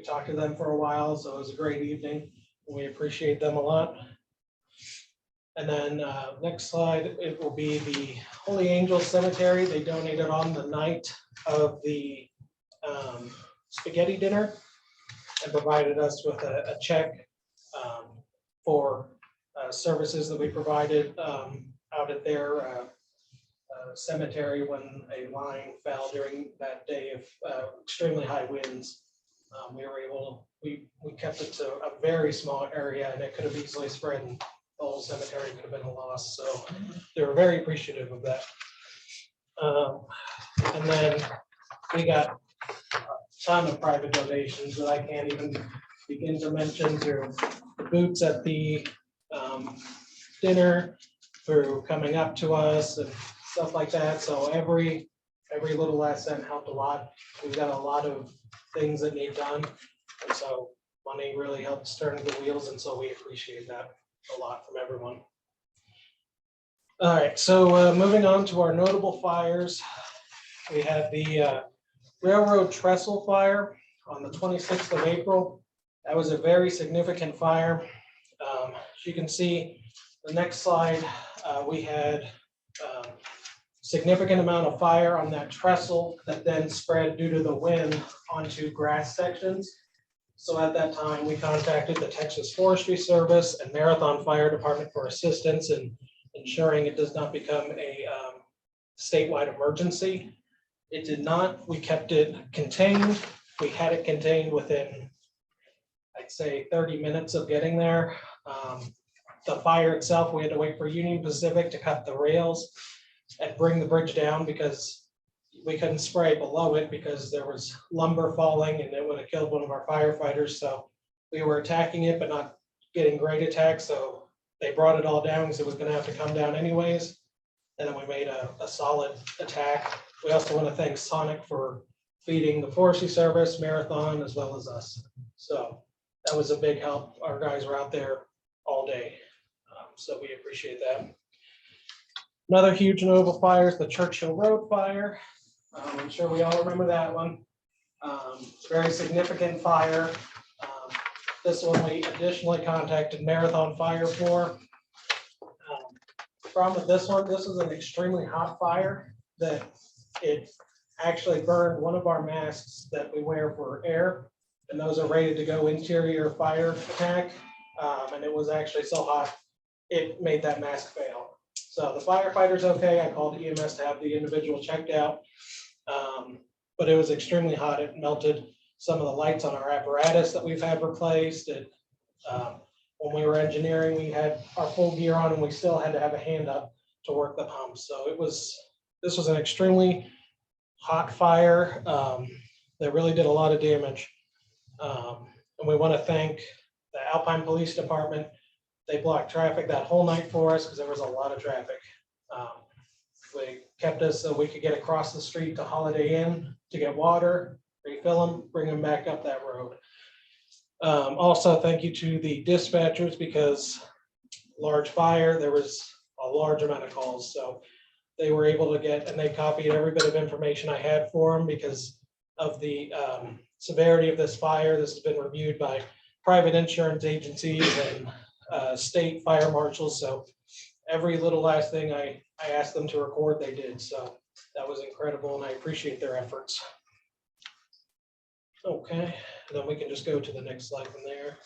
talked to them for a while, so it was a great evening. We appreciate them a lot. And then next slide, it will be the Holy Angels Cemetery. They donated on the night of the spaghetti dinner and provided us with a check for services that we provided out at their cemetery when a line fell during that day of extremely high winds. We kept it to a very small area, and it could have easily spread, and the whole cemetery could have been a loss. So they were very appreciative of that. And then we got a ton of private donations that I can't even begin to mention, through the boots at the dinner, through coming up to us and stuff like that. So every little last cent helped a lot. We've got a lot of things that need done. And so money really helps turn the wheels, and so we appreciate that a lot from everyone. All right, so moving on to our notable fires. We had the railroad trestle fire on the 26th of April. That was a very significant fire. As you can see, the next slide, we had significant amount of fire on that trestle that then spread due to the wind onto grass sections. So at that time, we contacted the Texas Forestry Service and Marathon Fire Department for assistance in ensuring it does not become a statewide emergency. It did not. We kept it contained. We had it contained within, I'd say, 30 minutes of getting there. The fire itself, we had to wait for Union Pacific to cut the rails and bring the bridge down because we couldn't spray below it because there was lumber falling and it would have killed one of our firefighters. So we were attacking it, but not getting great attacks. So they brought it all down because it was going to have to come down anyways. And then we made a solid attack. We also want to thank Sonic for feeding the Forestry Service, Marathon, as well as us. So that was a big help. Our guys were out there all day. So we appreciate that. Another huge notable fire is the Churchill Road fire. I'm sure we all remember that one. Very significant fire. This one we additionally contacted Marathon Fire for. Problem with this one, this was an extremely hot fire that it actually burned one of our masks that we wear for air, and those are rated to go interior fire attack. And it was actually so hot, it made that mask fail. So the firefighter's okay. I called EMS to have the individual checked out. But it was extremely hot. It melted some of the lights on our apparatus that we've had replaced. When we were engineering, we had our full gear on and we still had to have a hand up to work the pumps. So this was an extremely hot fire that really did a lot of damage. And we want to thank the Alpine Police Department. They blocked traffic that whole night for us because there was a lot of traffic. They kept us so we could get across the street to Holiday Inn to get water, refill them, bring them back up that road. Also, thank you to the dispatchers because large fire, there was a large amount of calls. So they were able to get, and they copied every bit of information I had for them because of the severity of this fire. This has been reviewed by private insurance agencies and state fire marshals. So every little last thing I asked them to record, they did. So that was incredible and I appreciate their efforts. Okay, then we can just go to the next slide from there.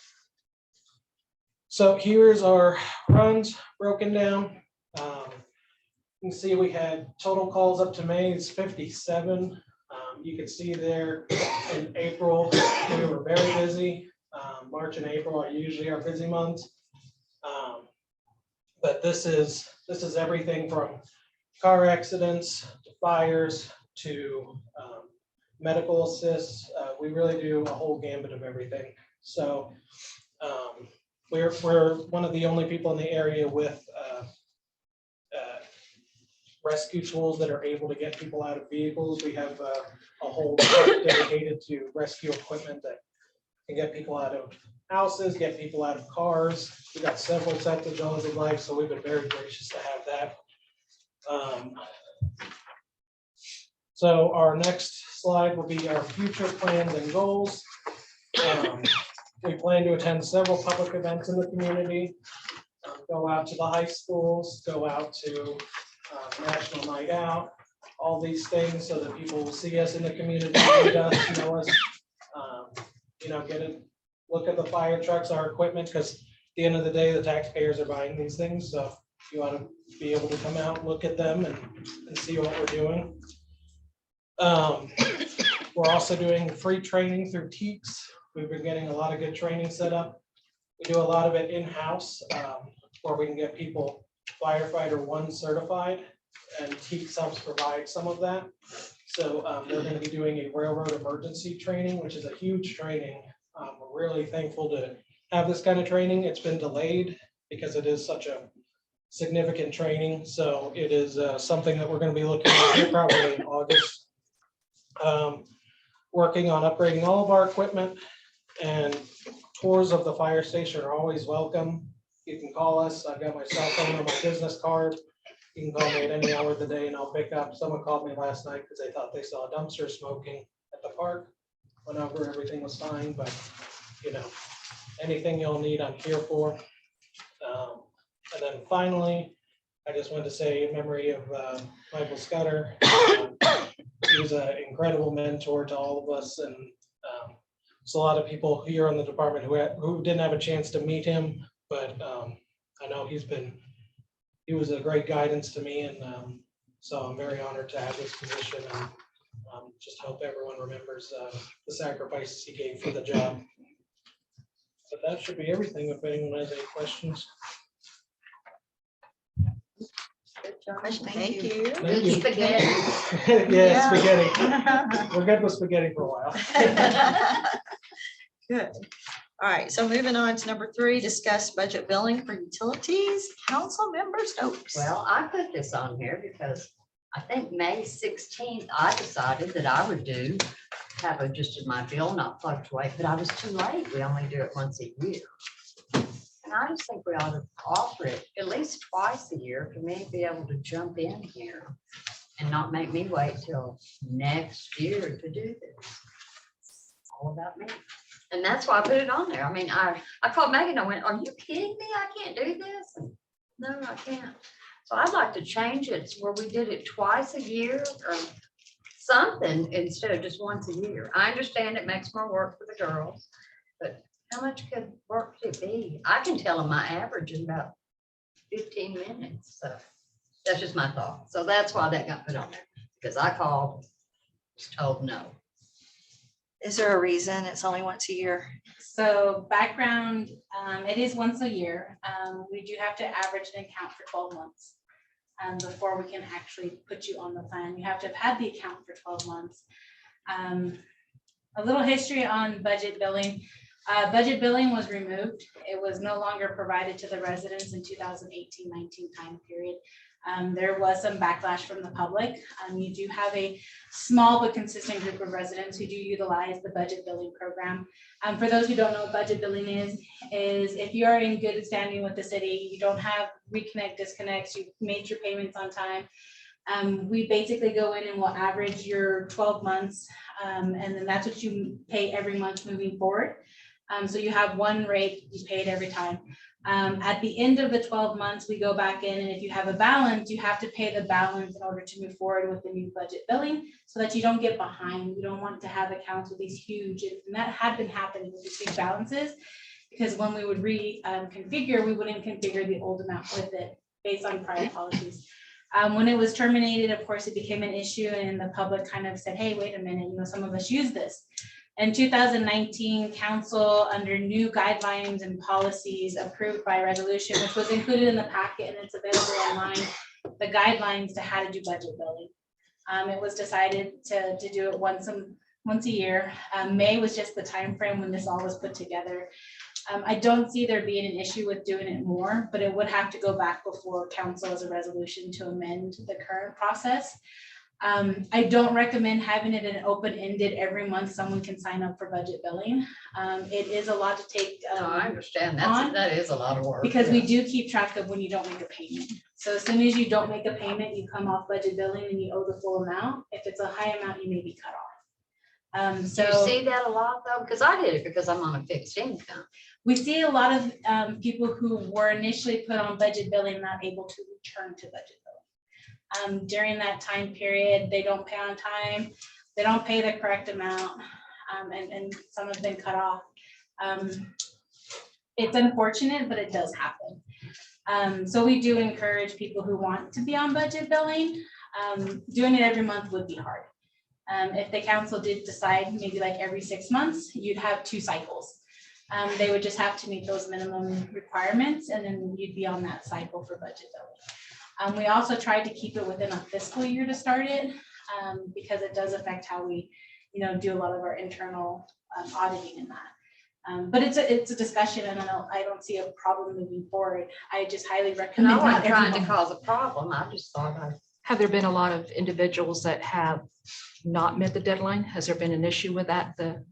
So here's our runs broken down. You can see we had total calls up to May is 57. You can see there in April, we were very busy. March and April are usually our busy months. But this is everything from car accidents to fires to medical assists. We really do a whole gambit of everything. So we're one of the only people in the area with rescue tools that are able to get people out of vehicles. We have a whole part dedicated to rescue equipment that can get people out of houses, get people out of cars. We got several sets of Jaws of Life, so we've been very gracious to have that. So our next slide will be our future plans and goals. We plan to attend several public events in the community, go out to the high schools, go out to National Night Out, all these things so that people will see us in the community, meet us, know us, get a look at the fire trucks, our equipment, because at the end of the day, the taxpayers are buying these things. So you want to be able to come out, look at them and see what we're doing. We're also doing free training through TEEX. We've been getting a lot of good training set up. We do a lot of it in-house where we can get people firefighter 1 certified, and TEEX helps provide some of that. So they're going to be doing a railroad emergency training, which is a huge training. We're really thankful to have this kind of training. It's been delayed because it is such a significant training. So it is something that we're going to be looking at here probably in August. working on upgrading all of our equipment, and tours of the fire station are always welcome. You can call us. I've got my cell phone or my business card. You can call me at any hour of the day and I'll pick up. Someone called me last night because they thought they saw a dumpster smoking at the park. Went over, everything was fine, but you know, anything you'll need, I'm here for. And then finally, I just want to say in memory of Michael Scudder. He was an incredible mentor to all of us, and there's a lot of people here in the department who didn't have a chance to meet him, but I know he was a great guidance to me, and so I'm very honored to have this position, and just hope everyone remembers the sacrifices he gave for the job. But that should be everything. If anyone has any questions. Good job. Thank you. Thank Good you. spaghetti. Yeah, spaghetti. We're good with spaghetti for a while. Good. All right, so moving on to number 3, discuss budget billing for utilities. Council members notes. Well, I put this on here because I think May 16th, I decided that I would have adjusted my bill, not fluctuate, but I was too late. We only do it once a year. And I just think we ought to offer it at least twice a year for me to be able to jump in here and not make me wait till next year to do this. It's all about me. And that's why I put it on there. I mean, I called Megan, I went, are you kidding me? I can't do this. And no, I can't. So I'd like to change it to where we did it twice a year or something instead of just once a year. I understand it makes more work for the girls, but how much could work could it be? I can tell them my average is about 15 minutes. So that's just my thought. So that's why that got put on there, because I called, was told no. Is there a reason it's only once a year? So background, it is once a year. We do have to average an account for 12 months before we can actually put you on the plan. You have to have had the account for 12 months. A little history on budget billing. Budget billing was removed. It was no longer provided to the residents in 2018-19 time period. There was some backlash from the public. You do have a small but consistent group of residents who do utilize the budget billing program. For those who don't know what budget billing is if you are in good standing with the city, you don't have reconnect, disconnects, you've made your payments on time. We basically go in and we'll average your 12 months, and then that's what you pay every month moving forward. So you have one rate, you pay it every time. At the end of the 12 months, we go back in, and if you have a balance, you have to pay the balance in order to move forward with the new budget billing so that you don't get behind. We don't want to have accounts with these huge, and that had been happening with these big balances, because when we would reconfigure, we wouldn't configure the old amount with it based on prior policies. When it was terminated, of course, it became an issue, and the public kind of said, hey, wait a minute, some of us use this. In 2019, council, under new guidelines and policies approved by resolution, which was included in the packet and it's available online, the guidelines to how to do budget billing. It was decided to do it once a year. May was just the time frame when this all was put together. I don't see there being an issue with doing it more, but it would have to go back before council as a resolution to amend the current process. I don't recommend having it an open-ended every month. Someone can sign up for budget billing. It is a lot to take. No, I understand. on, That is a lot of work. because we do keep track of when you don't make a payment. So as soon as you don't make a payment, you come off budget billing and you owe the full amount. If it's a high amount, you may be cut off. Do you So see that a lot though? Because I did it because I'm on a fixed income. we see a lot of people who were initially put on budget billing not able to return to budget billing. During that time period, they don't pay on time, they don't pay the correct amount, and some have been cut off. It's unfortunate, but it does happen. So we do encourage people who want to be on budget billing. Doing it every month would be hard. If the council did decide maybe like every 6 months, you'd have 2 cycles. They would just have to meet those minimum requirements, and then you'd be on that cycle for budget billing. We also tried to keep it within a fiscal year to start it, because it does affect how we, do a lot of our internal auditing in that. But it's a discussion, and I don't see a problem moving forward. I just highly recommend. No, I'm not trying to everyone- cause a problem. I just thought Have there been a lot of individuals that have not met the deadline? Has there been an issue with that? A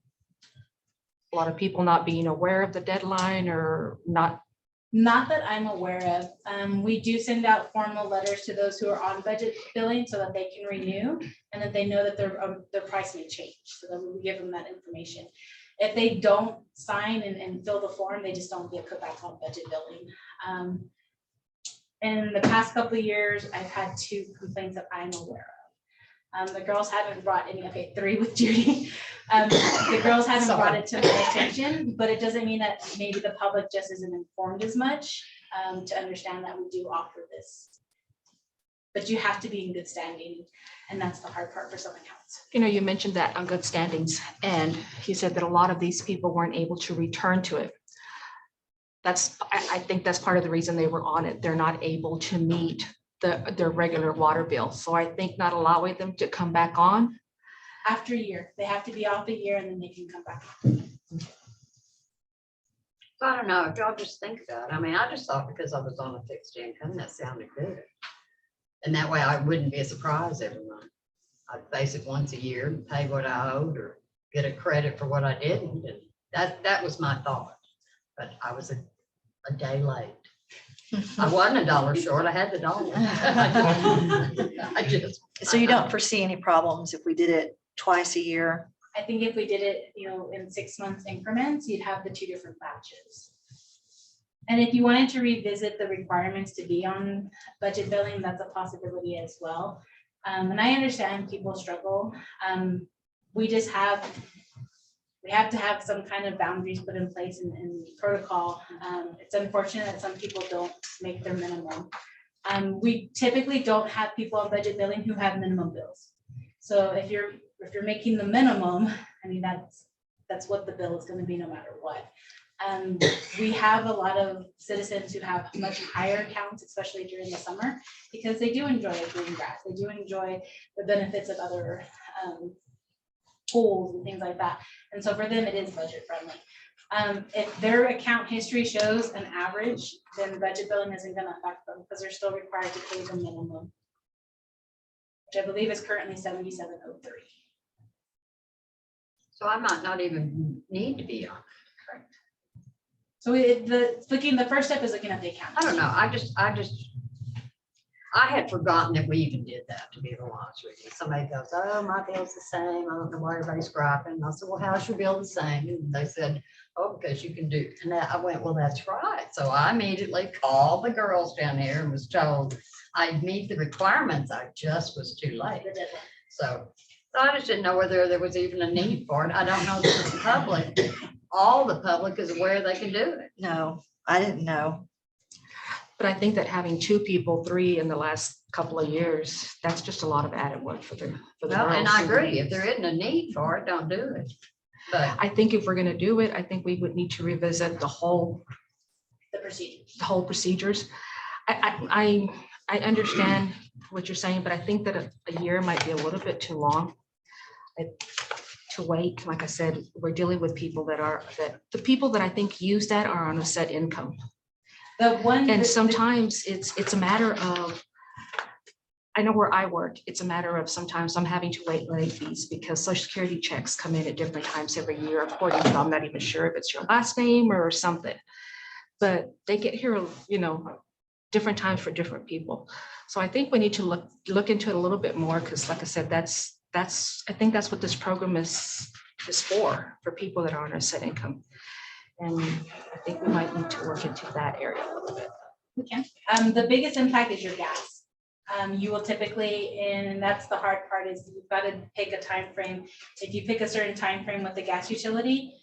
lot of people not being aware of the deadline or not? Not that I'm aware of. We do send out formal letters to those who are on budget billing so that they can renew and that they know that their price may change. So that we give them that information. If they don't sign and fill the form, they just don't get put back on budget billing. In the past couple of years, I've had 2 complaints that I'm aware of. The girls haven't brought any, okay, 3 with Judy. The girls haven't brought it to my attention, but it doesn't mean that maybe the public just isn't informed as much to understand that we do offer this. But you have to be in good standing, and that's the hard part for some accounts. You know, you mentioned that on good standings, and you said that a lot of these people weren't able to return to it. I think that's part of the reason they were on it. They're not able to meet their regular water bill. So I think not allowing them to come back on. After a year, they have to be off a year and then they can come back. I don't know, if y'all just think about it. I mean, I just thought because I was on a fixed income, that sounded good. And that way I wouldn't be a surprise every month. I'd face it once a year and pay what I owed or get a credit for what I didn't. And that was my thought. But I was a day late. I wasn't $1 short. I had the dollar. I just. So you don't foresee any problems if we did it twice a year? I think if we did it, in 6 months increments, you'd have the 2 different batches. And if you wanted to revisit the requirements to be on budget billing, that's a possibility as well. And I understand people struggle. We have to have some kind of boundaries put in place in protocol. It's unfortunate that some people don't make their minimum. We typically don't have people on budget billing who have minimum bills. So if you're making the minimum, I mean, that's what the bill is going to be no matter what. We have a lot of citizens who have much higher accounts, especially during the summer, because they do enjoy green grass. They do enjoy the benefits of other pools and things like that. And so for them, it is budget friendly. If their account history shows an average, then budget billing isn't going to affect them because they're still required to pay the minimum, which I believe is currently $77.03. So I might not even need to be on. Correct. So the first step is looking at the account. I don't know. I had forgotten that we even did that, to be real honest with you. Somebody goes, oh, my bill's the same. I don't know why everybody's griping. And I said, well, how's your bill the same? And they said, oh, because you can do. And I went, well, that's right. So I immediately called the girls down there and was told I'd meet the requirements. I just was too late. So I just didn't know whether there was even a need for it. I don't know that the public, all the public is aware they can do it. No, I didn't know. But I think that having 2 people, 3 in the last couple of years, that's just a lot of added work for the Well, and girls. I agree. If there isn't a need for it, don't do it. But I think if we're going to do it, I think we would need to revisit the whole procedures. I understand what you're saying, but I think that a year might be a little bit too long to wait. Like I said, we're dealing with people the people that I think use that are on a set income. And sometimes it's a matter of, I know where I work, it's a matter of sometimes I'm having to wait late fees because Social Security checks come in at different times every year according to, I'm not even sure if it's your last name or something. But they get here, different times for different people. So I think we need to look into it a little bit more because like I said, I think that's what this program is for people that are on a set income. And I think we might need to work into that area a little bit. Okay. The biggest impact is your gas. You will typically, and that's the hard part, is you've got to pick a time frame. If you pick a certain time frame with the gas utility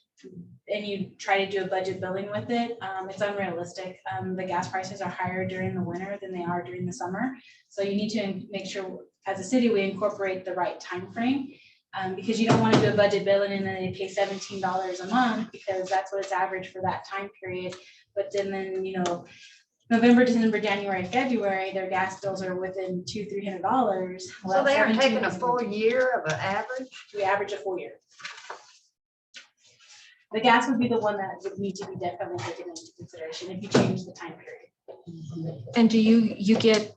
and you try to do a budget billing with it, it's unrealistic. The gas prices are higher during the winter than they are during the summer. So you need to make sure as a city we incorporate the right time frame. Because you don't want to do a budget billing and then they pay $17 a month because that's what it's average for that time period. But then November, December, January, February, their gas bills are within $200-300. so they are taking a full year of an average. We average a full year. The gas would be the one that would need to be definitely taken into consideration if you change the time period. And do you get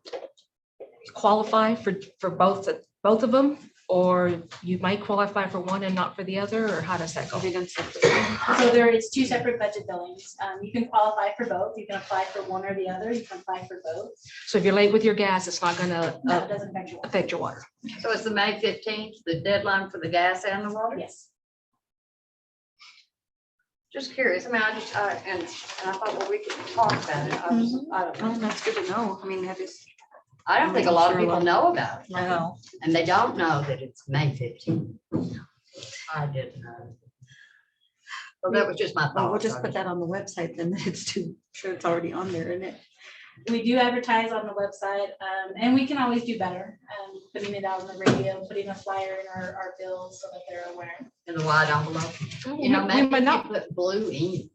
qualify for both of them? Or you might qualify for one and not for the other, or how does that go? So there is two separate budget billings. You can qualify for both. You can apply for one or the other. You can apply for both. So if you're late with your gas, it's not gonna No, it doesn't affect you. affect your water. So it's the May 15th, the deadline for the gas and the water? Yes. Just curious. I mean, and I thought, well, we could talk about it. I don't know. That's good to know. I mean, that is. I don't think a lot of people know about it. No. And they don't know that it's May 15th. I didn't know. Well, that was just my thought. We'll just put that on the website then. It's too, sure it's already on there, isn't it? We do advertise on the website, and we can always do better. Putting it out on the radio, putting a flyer in our bills so that they're aware. In the wide envelope. You know, We maybe might you not, put blue ink.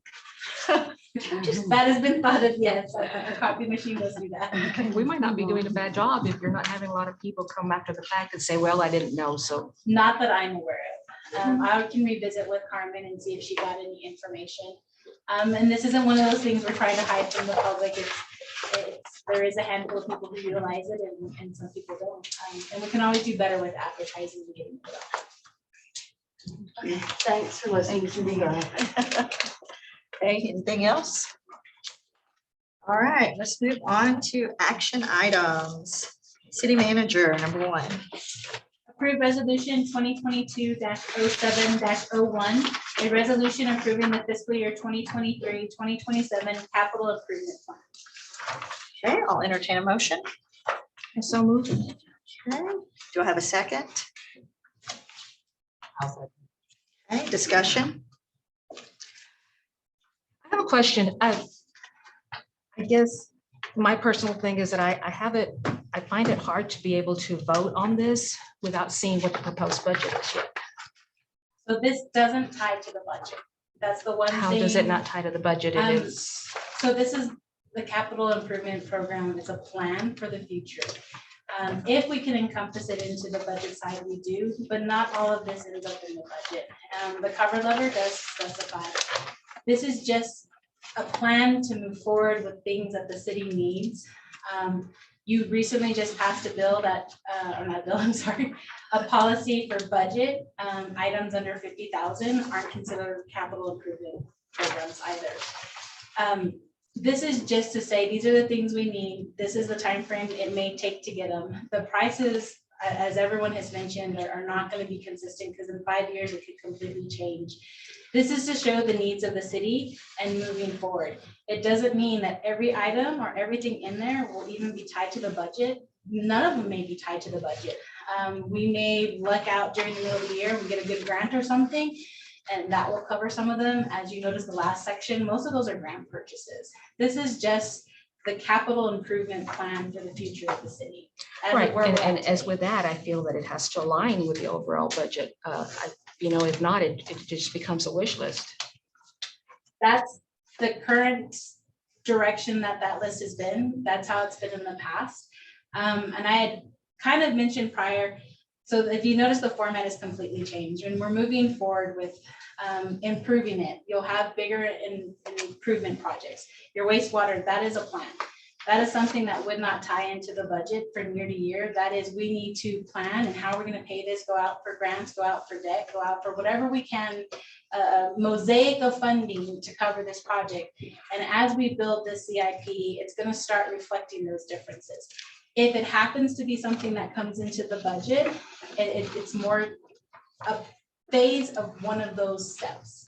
That has been thought of, yes. A copy machine does do that. we might not be doing a bad job if you're not having a lot of people come after the fact and say, well, I didn't know, so. Not that I'm aware of. I can revisit with Carmen and see if she got any information. And this isn't one of those things we're trying to hide from the public. There is a handful of people who utilize it and some people don't. And we can always do better with advertising and getting it out. Thanks for listening to me. Okay, anything else? All right, let's move on to action items. City manager, number 1. Approve resolution 2022-07-01, a resolution approving the fiscal year 2023-2027 capital improvement plan. Okay, I'll entertain a motion. And so moved. Okay, do I have a second? Okay, discussion? I have a question. I guess my personal thing is that I find it hard to be able to vote on this without seeing what the proposed budget is yet. So this doesn't tie to the budget. That's the one thing. How does it not tie to the budget? It is. So this is the capital improvement program. It's a plan for the future. If we can encompass it into the budget side, we do, but not all of this ends up in the budget. The cover letter does specify. This is just a plan to move forward with things that the city needs. You recently just passed a bill that, or not a bill, I'm sorry, a policy for budget. Items under 50,000 aren't considered capital improvement programs either. This is just to say, these are the things we need. This is the time frame it may take to get them. The prices, as everyone has mentioned, are not going to be consistent because in 5 years it could completely change. This is to show the needs of the city and moving forward. It doesn't mean that every item or everything in there will even be tied to the budget. None of them may be tied to the budget. We may luck out during the middle of the year, we get a good grant or something, and that will cover some of them. As you notice the last section, most of those are grant purchases. This is just the capital improvement plan for the future of the city. Right, and as with that, I feel that it has to align with the overall budget. If not, it just becomes a wish list. That's the current direction that list has been. That's how it's been in the past. And I had kind of mentioned prior, so if you notice the format is completely changed and we're moving forward with improving it. You'll have bigger improvement projects. Your wastewater, that is a plan. That is something that would not tie into the budget from year to year. That is, we need to plan and how we're going to pay this, go out for grants, go out for debt, go out for whatever we can, mosaic of funding to cover this project. And as we build this CIP, it's going to start reflecting those differences. If it happens to be something that comes into the budget, it's more a phase of one of those steps.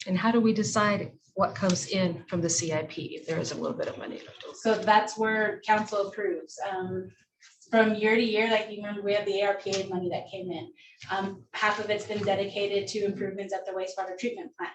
And how do we decide what comes in from the CIP if there is a little bit of money left over? So that's where council approves. From year to year, like you remember, we have the ARPA money that came in. Half of it's been dedicated to improvements at the wastewater treatment plant.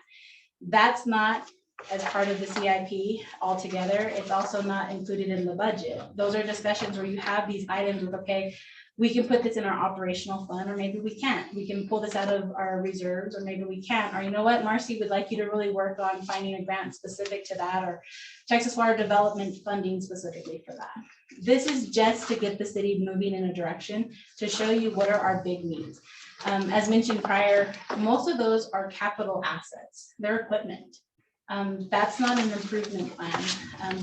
That's not as part of the CIP altogether. It's also not included in the budget. Those are discussions where you have these items with, okay, we can put this in our operational fund, or maybe we can't. We can pull this out of our reserves, or maybe we can't. Or you know what, Marcy would like you to really work on finding a grant specific to that, or Texas Water Development funding specifically for that. This is just to get the city moving in a direction to show you what are our big needs. As mentioned prior, most of those are capital assets. They're equipment. That's not an improvement plan.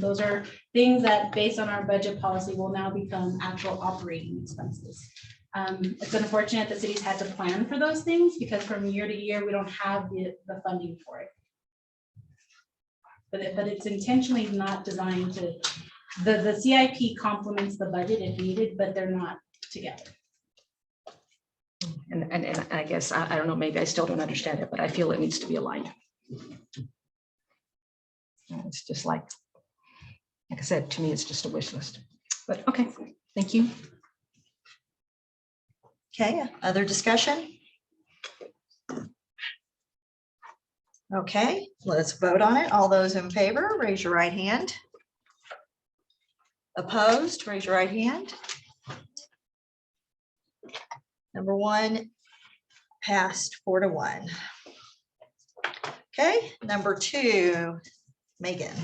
Those are things that, based on our budget policy, will now become actual operating expenses. It's unfortunate the city's had to plan for those things because from year to year, we don't have the funding for it. But it's intentionally not designed to, the CIP complements the budget if needed, but they're not together. And I guess, I don't know, maybe I still don't understand it, but I feel it needs to be aligned. It's just like I said, to me, it's just a wish list, but okay, thank you. Okay, other discussion? Okay, let's vote on it. All those in favor, raise your right hand. Opposed, raise your right hand. Number one passed 4-1. Okay, number two, Megan.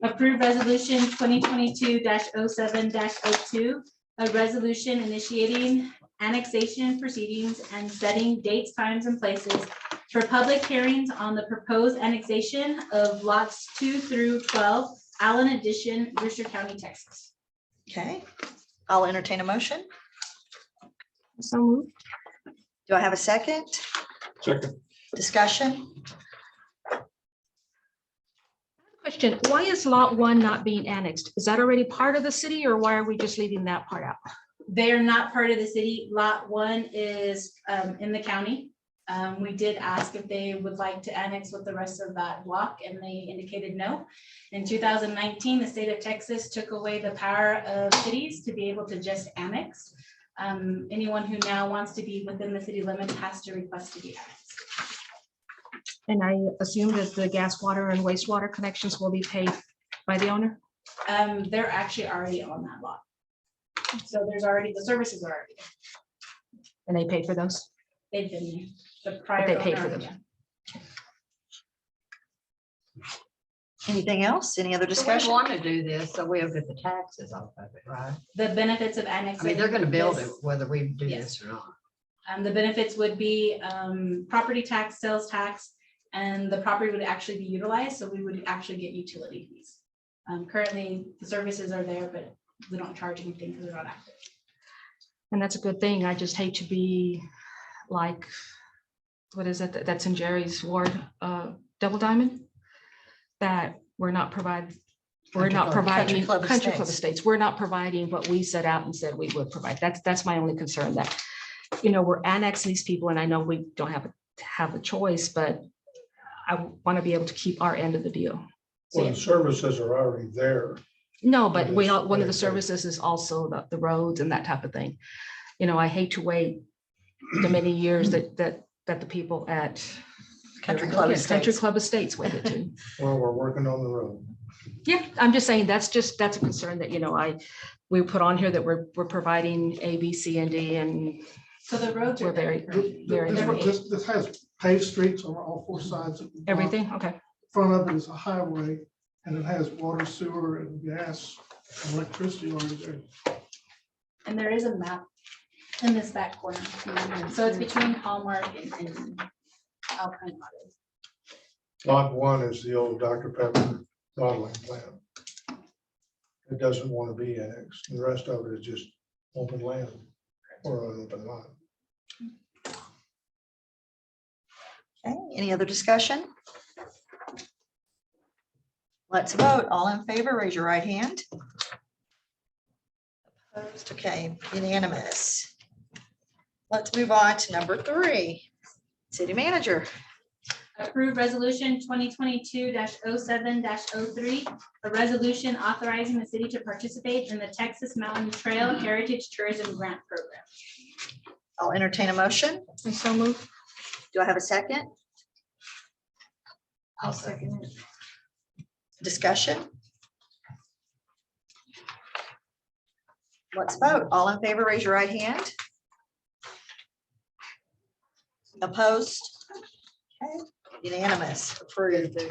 Approve resolution 2022-07-02, a resolution initiating annexation proceedings and setting dates, times, and places for public hearings on the proposed annexation of lots 2 through 12, Allen Addition, Brewster County, Texas. Okay, I'll entertain a motion. So moved. Do I have a second? Second. Discussion? Question, why is lot 1 not being annexed? Is that already part of the city, or why are we just leaving that part out? They're not part of the city. Lot 1 is in the county. We did ask if they would like to annex with the rest of that block, and they indicated no. In 2019, the state of Texas took away the power of cities to be able to just annex. Anyone who now wants to be within the city limits has to request to be annexed. And I assume that the gas, water, and wastewater connections will be paid by the owner? They're actually already on that lot. So there's already, the services are already there. And they paid for those? They've been, the prior they paid for owner, them. yeah. Anything else? Any other So we discussion? want to do this, so we'll get the taxes off of it, right? The benefits of I annexing. mean, they're gonna build it this- whether we do Yes. this or not. The benefits would be property tax, sales tax, and the property would actually be utilized, so we would actually get utility fees. Currently, the services are there, but we don't charge anything because they're not active. And that's a good thing. I just hate to be like, what is it? That's in Jerry's ward, Double Diamond. That we're not providing, Country Club Country Club Estates. Estates. We're not providing what we set out and said we would provide. That's my only concern, that, you know, we're annexing these people, and I know we don't have a choice, but I want to be able to keep our end of the deal. Well, the services are already there. No, but Yes, we, one of the right. services is also the roads and that type of thing. You know, I hate to wait the many years that the people at Country Club Country Estates. Club Estates waited to. Well, we're working on the road. Yeah, I'm just saying, that's a concern that, you know, we put on here that we're providing A, B, C, and D, and So the roads are we're very, very, This has paved streets on all 4 sides. of the block. everything, okay. Front of it is a highway, and it has water, sewer, and gas, and electricity already there. And there is a map in this back corner. So it's between Hallmark and Alpine. Lot 1 is the old Dr. Pepper bottling plant. It doesn't want to be annexed. The rest of it is just open land or an open lot. Okay, any other discussion? Let's vote. All in favor, raise your right hand. Opposed? Okay, unanimous. Let's move on to number 3. City manager. Approve resolution 2022-07-03, a resolution authorizing the city to participate in the Texas Mountain Trail Heritage Tourism Grant Program. I'll entertain a motion. And so move. Do I have a second? I'll second it. Discussion? Let's vote. All in favor, raise your right hand. Opposed? Okay, unanimous, approved.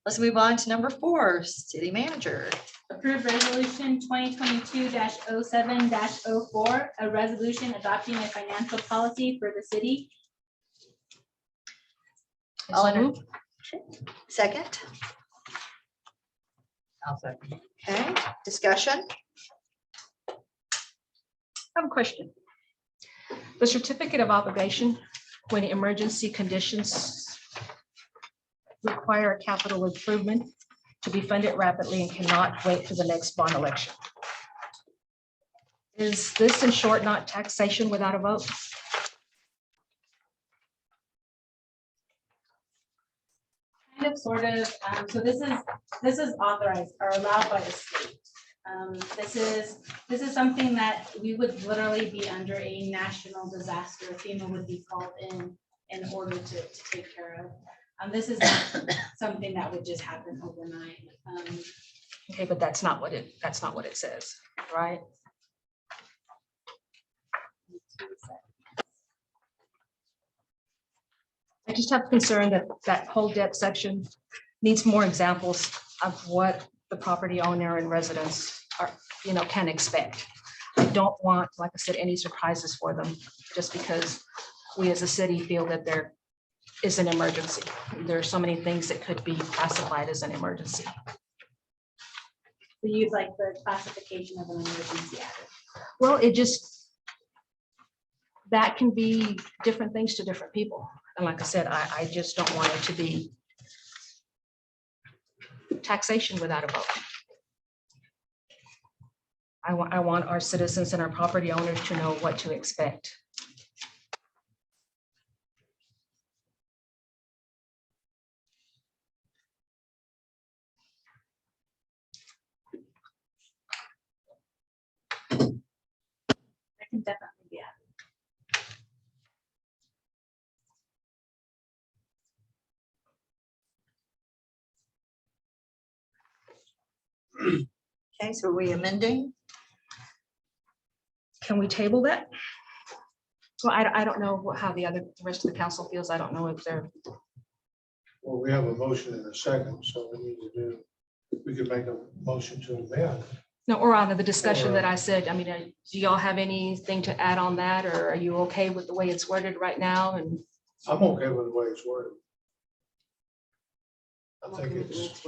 Let's move on to number 4, city manager. Approve resolution 2022-07-04, a resolution adopting a financial policy for the city. I'll So enter- move. Second, I'll second. okay, discussion. I have a question. The certificate of obligation, when emergency conditions require a capital improvement to be funded rapidly and cannot wait for the next bond election. Is this in short not taxation without a vote? Kind of, sort of, so this is authorized or allowed by the state. This is something that we would literally be under a national disaster. FEMA would be called in order to take care of. This is not something that would just happen overnight. Okay, but that's not what it says, right? I just have concern that that whole debt section needs more examples of what the property owner and residents are, can expect. I don't want, like I said, any surprises for them just because we as a city feel that there is an emergency. There are so many things that could be classified as an emergency. We use like the classification of an emergency added. Well, that can be different things to different people. And like I said, I just don't want it to be taxation without a vote. I want our citizens and our property owners to know what to expect. That can definitely be added. Okay, so are we amending? Can we table that? Well, I don't know how the rest of the council feels. I don't know if they're, Well, we have a motion in a second, so we could make a motion to amend. no, or on the discussion that I said, I mean, do y'all have anything to add on that? Or are you okay with the way it's worded right now? And I'm okay with the way it's worded. I think it's,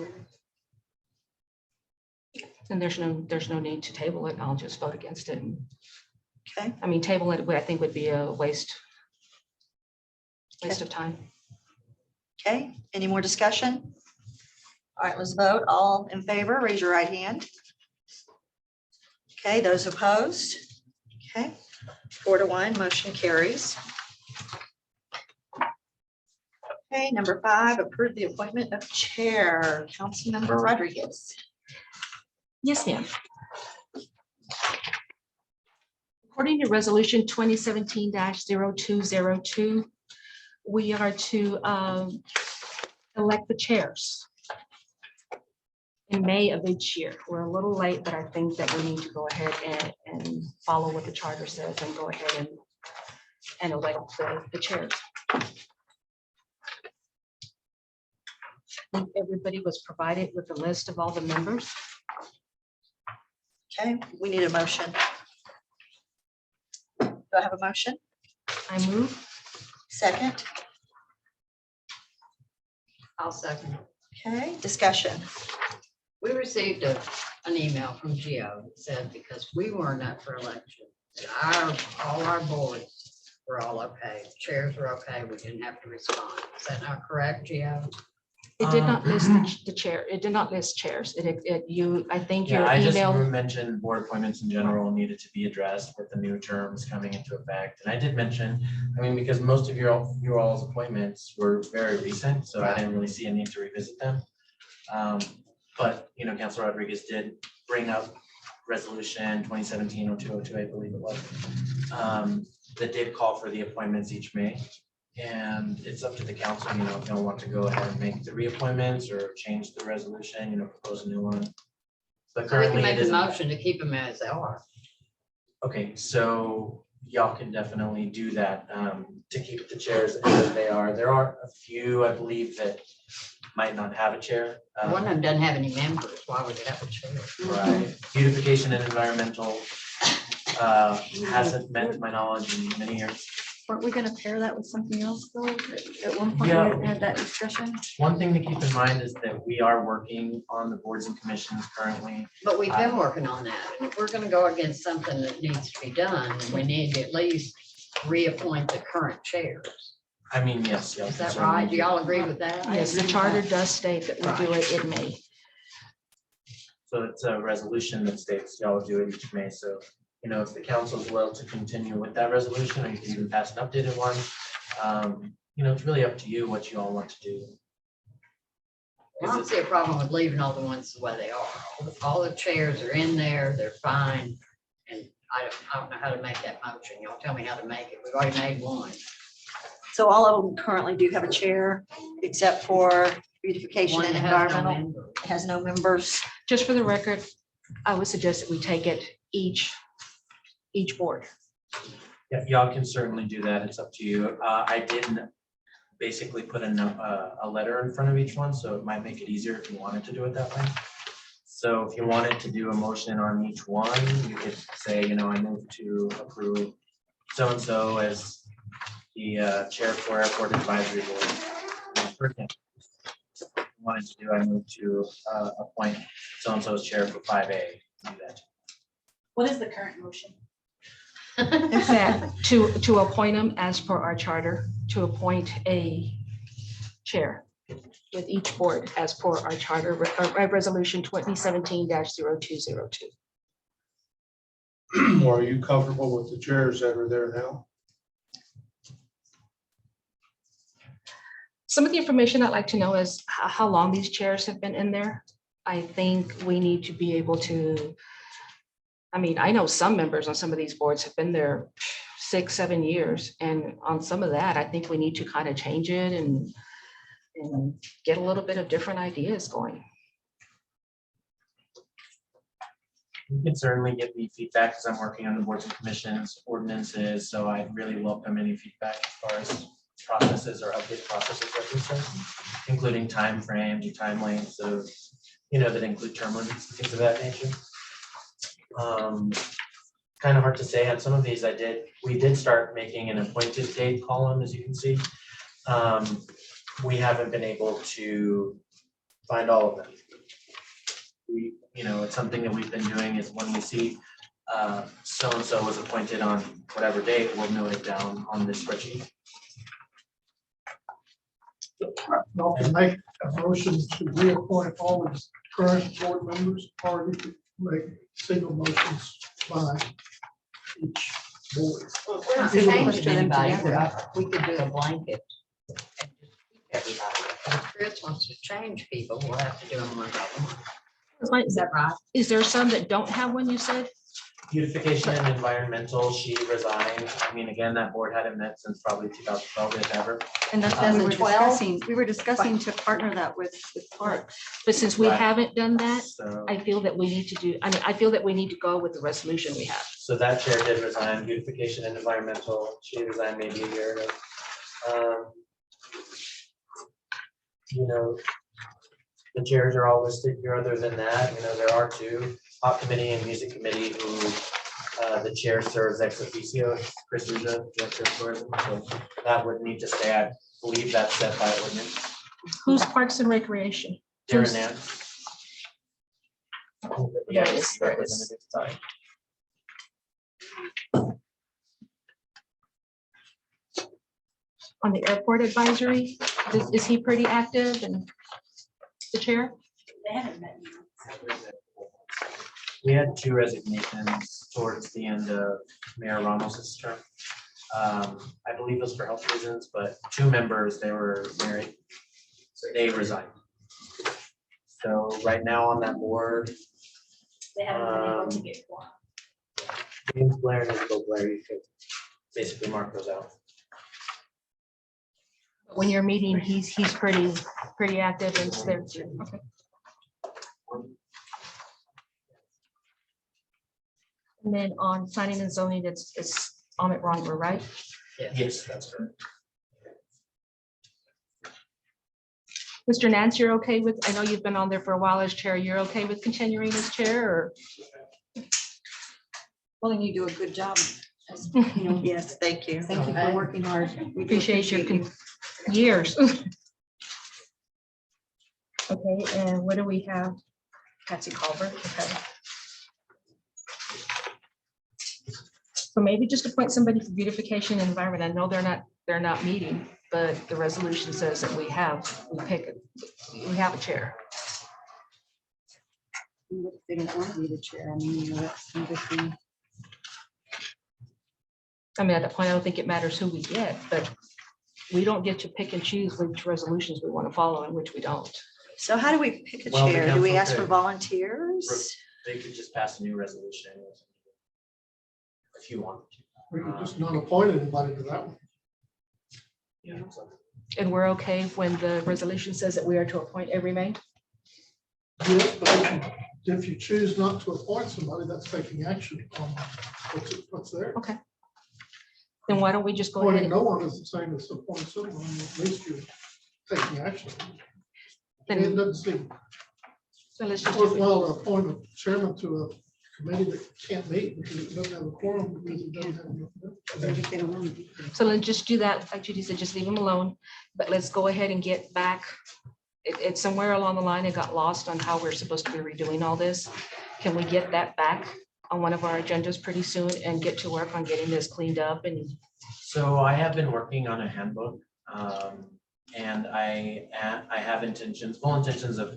and there's no need to table it. I'll just vote against it. Okay, I mean, table it, I think would be a waste of time. okay, any more discussion? All right, let's vote. All in favor, raise your right hand. Okay, those opposed? Okay, 4-1, motion carries. Okay, number 5, approve the appointment of chair, Councilmember Rodriguez. Yes, ma'am. According to resolution 2017-0202, we are to elect the chairs in May of each year. We're a little late, but I think that we need to go ahead and follow what the charter says and go ahead and elect the chairs. I think everybody was provided with a list of all the members. Okay, we need a motion. Do I have a motion? I move. Second, I'll second. okay, discussion. We received an email from Geo that said because we weren't up for election, that all our boards were all okay, chairs were okay, we didn't have to respond. Is that not correct, Geo? It did not list the chair. It did not list chairs. I think Yeah, your I just email. mentioned board appointments in general needed to be addressed with the new terms coming into effect. And I did mention, because most of your all's appointments were very recent, so I didn't really see a need to revisit them. But, Councilor Rodriguez did bring up resolution 2017-0202, I believe it was, that did call for the appointments each May. And it's up to the council, if they'll want to go ahead and make the reappointments or change the resolution, propose a new one. But So we currently can it make a is. motion to keep them as they are. Okay, so y'all can definitely do that, to keep the chairs as they are. There are a few, I believe, that might not have a chair. One of them doesn't have any members. Why would it have a chair? Right, beautification and environmental hasn't met, to my knowledge, in many years. Weren't we gonna pair that with something else though? At one point, Yeah. we had that discussion. One thing to keep in mind is that we are working on the boards and commissions currently. But we've been working on that. And if we're gonna go against something that needs to be done, we need to at least reappoint the current chairs. I mean, yes. y'all Is can that certainly right? Do do y'all that. agree with that? Yes, the charter does state that we do it in May. So it's a resolution that states y'all do it each May. So, you know, if the council's will to continue with that resolution, or you can even pass an updated one. You know, it's really up to you what you all want to do. I don't see a problem with leaving all the ones the way they are. All the chairs are in there, they're fine. And I don't know how to make that motion. Y'all tell me how to make it. We've already made one. So all of them currently do have a chair, except for beautification One and that has no environmental, member. has no members. Just for the record, I would suggest that we take it each board. Yeah, y'all can certainly do that. It's up to you. I didn't basically put a letter in front of each one, so it might make it easier if you wanted to do it that way. So if you wanted to do a motion on each one, you could say, you know, I move to approve so-and-so as the chair for airport advisory board. If you wanted to do, I move to appoint so-and-so's chair for 5A. Do that. What is the current motion? To appoint them as per our charter, to appoint a chair with each board as per our charter, resolution 2017-0202. Are you comfortable with the chairs that are there now? Some of the information I'd like to know is how long these chairs have been in there. I think we need to be able to, I mean, I know some members on some of these boards have been there 6-7 years. And on some of that, I think we need to kind of change it and get a little bit of different ideas going. You can certainly give me feedback because I'm working on the boards and commissions ordinances, so I'd really welcome any feedback as far as processes or updated processes are concerned, including timeframes or time lengths of, you know, that include term limits, things of that nature. Kind of hard to say on some of these. We did start making an appointed date column, as you can see. We haven't been able to find all of them. You know, it's something that we've been doing is when we see so-and-so was appointed on whatever date, we'll note it down on this spreadsheet. Y'all can make a motion to reappoint all of the current board members, or you could make single motions by each board. Well, if we're not We will changing put them anybody, together. we could do a blanket. And just keep everybody. If Chris wants to change people, we'll have to do them one by one. Is that right? Is there some that don't have one, you said? Beautification and environmental, she resigned. I mean, again, that board hadn't met since probably 2012, if ever. And that's what we were 2012? we were discussing to partner that with Parks. But since we Right. haven't done that, So, I feel that we need to do, I feel that we need to go with the resolution we have. so that chair did resign, beautification and environmental, she resigned maybe a year ago. You know, the chairs are all listed here. Other than that, you know, there are two, Art Committee and Music Committee, who the chair serves ex officio, Chris Ruja, Director of Tourism. So that would need to stay. I believe that's set by ordinance. Who's Parks and Recreation? Darren Nance. There it is, there it is. Representative, sorry. On the airport advisory, is he pretty active and the chair? They haven't met me. We had 2 resignations towards the end of Mayor Ramos's term. I believe it was for health reasons, but 2 members, they were married, so they resigned. So right now on that board, They haven't been able to get one. James Blair and Isabel Blair, you could basically mark those out. When you're meeting, he's pretty active and it's there too. Okay. And then on planning and zoning, it's Amit Ronger, right? Yes, that's correct. Mr. Nance, you're okay with, I know you've been on there for a while as chair, you're okay with continuing as chair or? Well, and you do a good job Yes, thank you. Thank you for working hard. We appreciate your years. Okay, and what do we have? Patsy Culver. Okay. So maybe just appoint somebody for beautification and environment. I know they're not meeting, but the resolution says that we have a chair. What if they don't want to be the chair? I mean, you know, that's some good thing. I mean, at that point, I don't think it matters who we get, but we don't get to pick and choose which resolutions we want to follow and which we don't. So how do we pick a Well, the chair? Do we council ask for could- volunteers? They could just pass a new resolution. If you want. We could just not appoint anybody to that one. Yeah. So And we're okay when the resolution says that we are to appoint every May? Yes, but if you choose not to appoint somebody, that's taking action on what's there. Okay. Then why don't we just go ahead Appointing and no one is the same as appointing someone, at least you're taking action. It then, doesn't seem so let's just do worthwhile to appoint a chairman to a committee that can't meet because it doesn't have a quorum, because it doesn't have enough. Maybe if they don't want to be there. So let's just do that, like Judy said, just leave them alone, but let's go ahead and get back. It's somewhere along the line, it got lost on how we're supposed to be redoing all this. Can we get that back on one of our agendas pretty soon and get to work on getting this cleaned up? And So I have been working on a handbook, and I have full intentions of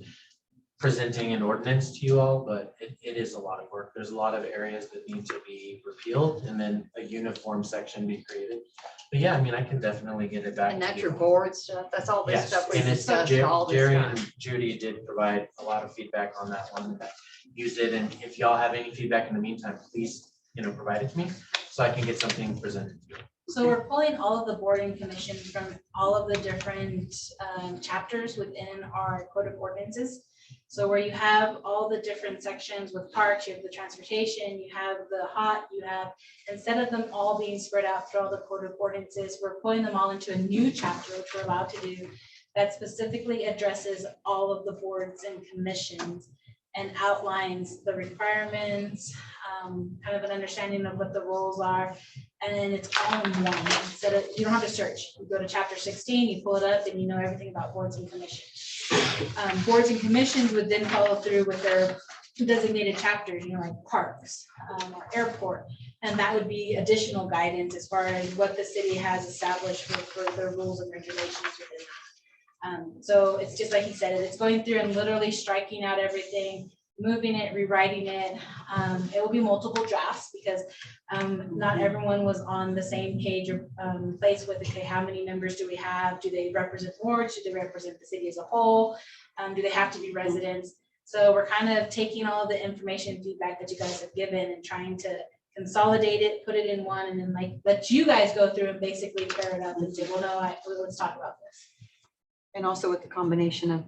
presenting an ordinance to you all, but it is a lot of work. There's a lot of areas that need to be repealed and then a uniform section be created. But yeah, I mean, I can definitely get it back. And to that's you. your board stuff. That's all this Yes, stuff we and it's discussed all this Jerry time. and Judy did provide a lot of feedback on that one. Used it, and if y'all have any feedback in the meantime, please, provide it to me so I can get something presented to you. So we're pulling all of the board and commission from all of the different chapters within our code of ordinances. So where you have all the different sections with parks, you have the transportation, you have the hot, instead of them all being spread out through all the code of ordinances, we're pulling them all into a new chapter, which we're allowed to do, that specifically addresses all of the boards and commissions and outlines the requirements, kind of an understanding of what the roles are. And then it's all in one. Instead of, you don't have to search. You go to chapter 16, you pull it up, and you know everything about boards and commissions. Boards and commissions would then follow through with their designated chapters, like parks or airport. And that would be additional guidance as far as what the city has established for their rules and regulations within that. So it's just like he said, it's going through and literally striking out everything, moving it, rewriting it. It will be multiple drafts because not everyone was on the same page or place with, okay, how many members do we have? Do they represent wards? Do they represent the city as a whole? Do they have to be residents? So we're kind of taking all of the information and feedback that you guys have given and trying to consolidate it, put it in one, and then let you guys go through and basically tear it up and say, well, no, let's talk about this. And also with the combination of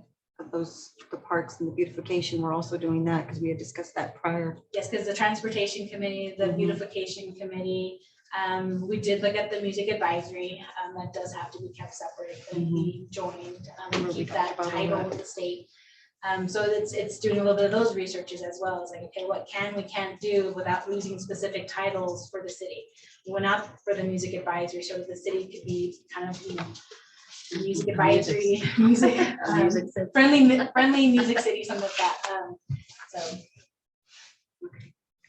those, the parks and the beautification, we're also doing that because we had discussed that prior. Yes, because the transportation committee, the beautification committee, we did look at the music advisory, that does have to be kept separate and be joined, Remember we keep talked that about all title that. with the state. So it's doing a little bit of those researches as well. It's like, okay, what we can't do without losing specific titles for the city. We went out for the music advisory so that the city could be kind of, music advisory, friendly music city, something like that. So.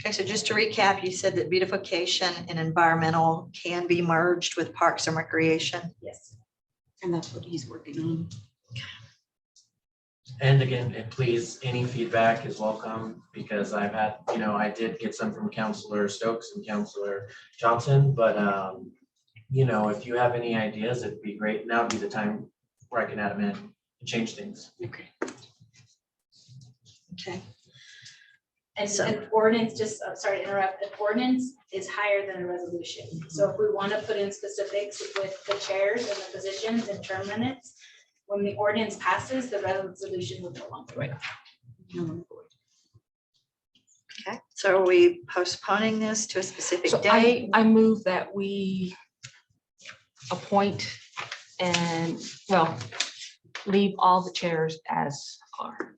Okay, so just to recap, you said that beautification and environmental can be merged with parks and recreation. Yes. And that's what he's working on. And again, please, any feedback is welcome because I've had, I did get some from Counselor Stokes and Counselor Johnson, but if you have any ideas, it'd be great. Now would be the time where I can add them in and change things. Okay. Okay. And So- an ordinance, sorry to interrupt, an ordinance is higher than a resolution. So if we want to put in specifics with the chairs and the positions and term limits, when the ordinance passes, the resolution will no longer. Right. Okay, so are we postponing this to a specific so date? I move that we appoint and, leave all the chairs as are.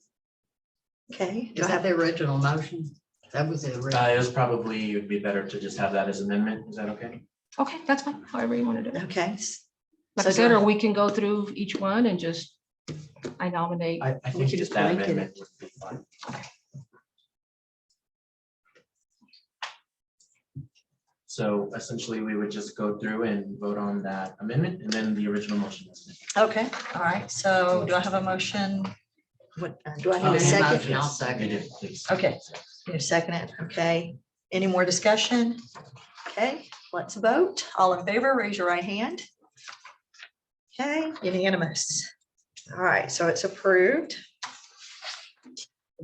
Okay, Is that the original motion? That was it. It was probably, it would be better to just have that as amendment. Is that okay? Okay, that's fine, however you want to do it. Okay. Like So I said, do I- or we can go through each one and just, I nominate. I We think could just that blanket amendment would be fine. So essentially, we would just go through and vote on that amendment and then the original motion. Okay, all right. So do I have a motion? What, do I need a Motion, second? I'll second You it. did, please. Okay, need a second it. Okay. Any more discussion? Okay, let's vote. All in favor, raise your right hand. Okay, unanimous. All right, so it's approved.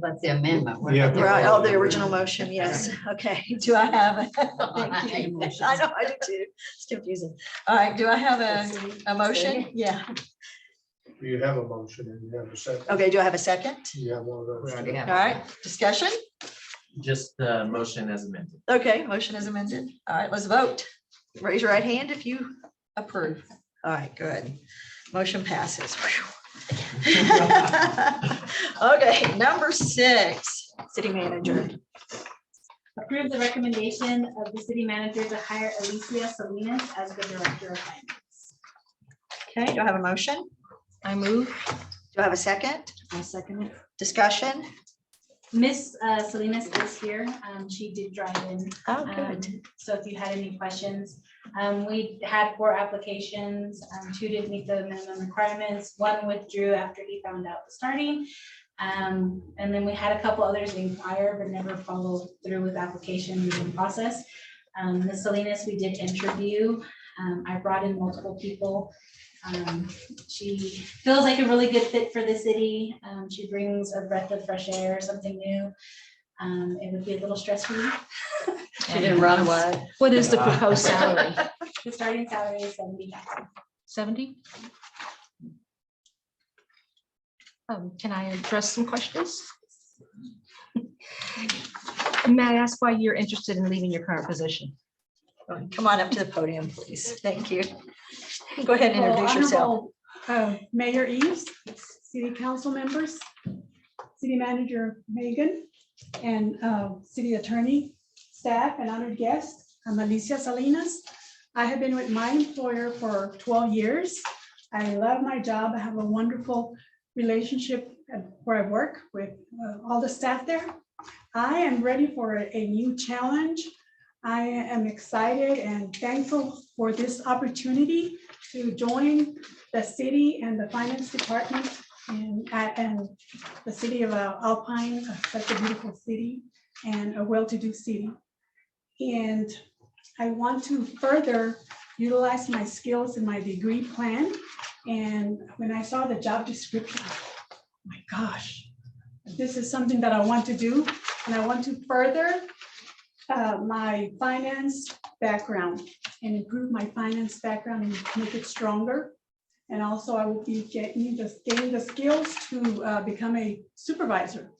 That's the amendment. What Yeah. about the Right, oh, the original? original motion, yes. Okay, do I have? Thank you. I know, I do too. It's confusing. All right, do I have a motion? Yeah. You have a motion and you have a second. Okay, do I have a second? You have one of We those. already too. have All right, discussion? Just the motion as amended. Okay, motion is amended. All right, let's vote. Raise your right hand if you approve. All right, good. Motion passes. Whew. Okay, number 6, city manager. Approve the recommendation of the city manager to hire Alicia Salinas as the director of finance. Okay, do I have a motion? I move. Do I have a second? I second it. Discussion? Miss Salinas is here. She did drive in. Oh, good. So if you had any questions, we had 4 applications. 2 didn't meet the minimum requirements. 1 withdrew after he found out the starting. And then we had a couple others inquire but never followed through with application process. Ms. Salinas, we did interview. I brought in multiple people. She feels like a really good fit for the city. She brings a breath of fresh air, something new. It would be a little stress-free. She didn't run away. What is the proposed salary? The starting salary is 70,000. 70? Can I address some questions? May I ask why you're interested in leaving your current position? Come on up to the podium, please. Thank you. Go ahead and introduce yourself. Mayor Eves, city council members, city manager Megan, and city attorney, staff, and honored guests. I'm Alicia Salinas. I have been with my employer for 12 years. I love my job. I have a wonderful relationship where I work with all the staff there. I am ready for a new challenge. I am excited and thankful for this opportunity to join the city and the finance department and the city of Alpine, such a beautiful city and a well-to-do city. And I want to further utilize my skills in my degree plan. And when I saw the job description, oh my gosh, this is something that I want to do. And I want to further my finance background and improve my finance background and make it stronger. And also I will be getting the skills to become a supervisor.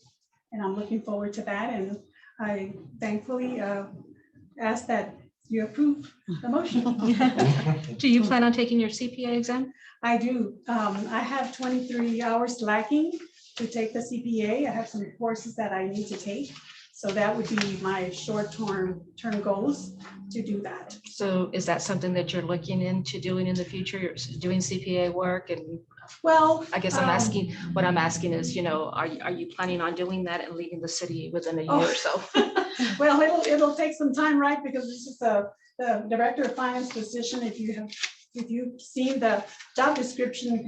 And I'm looking forward to that. And I thankfully ask that you approve the motion. Do you plan on taking your CPA exam? I do. I have 23 hours lacking to take the CPA. I have some courses that I need to take. So that would be my short-term goals to do that. So is that something that you're looking into doing in the future? You're doing CPA work? And Well, I guess what I'm asking is, are you planning on doing that and leaving the city within a year or so? well, it'll take some time, right? Because this is the director of finance position. If you've seen the job description,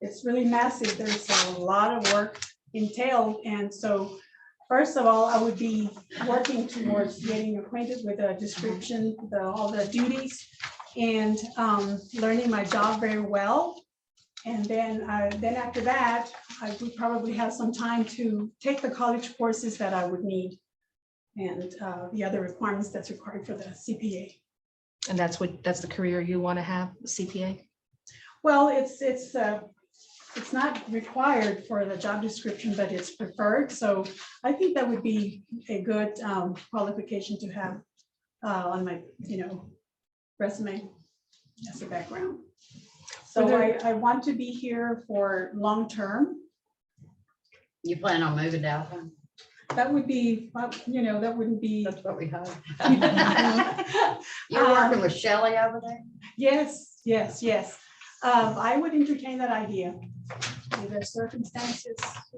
it's really massive. There's a lot of work entailed. And so first of all, I would be working towards getting acquainted with the description, all the duties, and learning my job very well. And then after that, I would probably have some time to take the college courses that I would need and the other requirements that's required for the CPA. And that's the career you want to have, CPA? Well, it's not required for the job description, but it's preferred. So I think that would be a good qualification to have on my, resume as a background. So I want to be here for long term. You plan on moving to Alpine? that would be, that wouldn't be. That's what we hope. Yes, You're working with Shelley over there? yes, yes. I would entertain that idea. If the circumstances,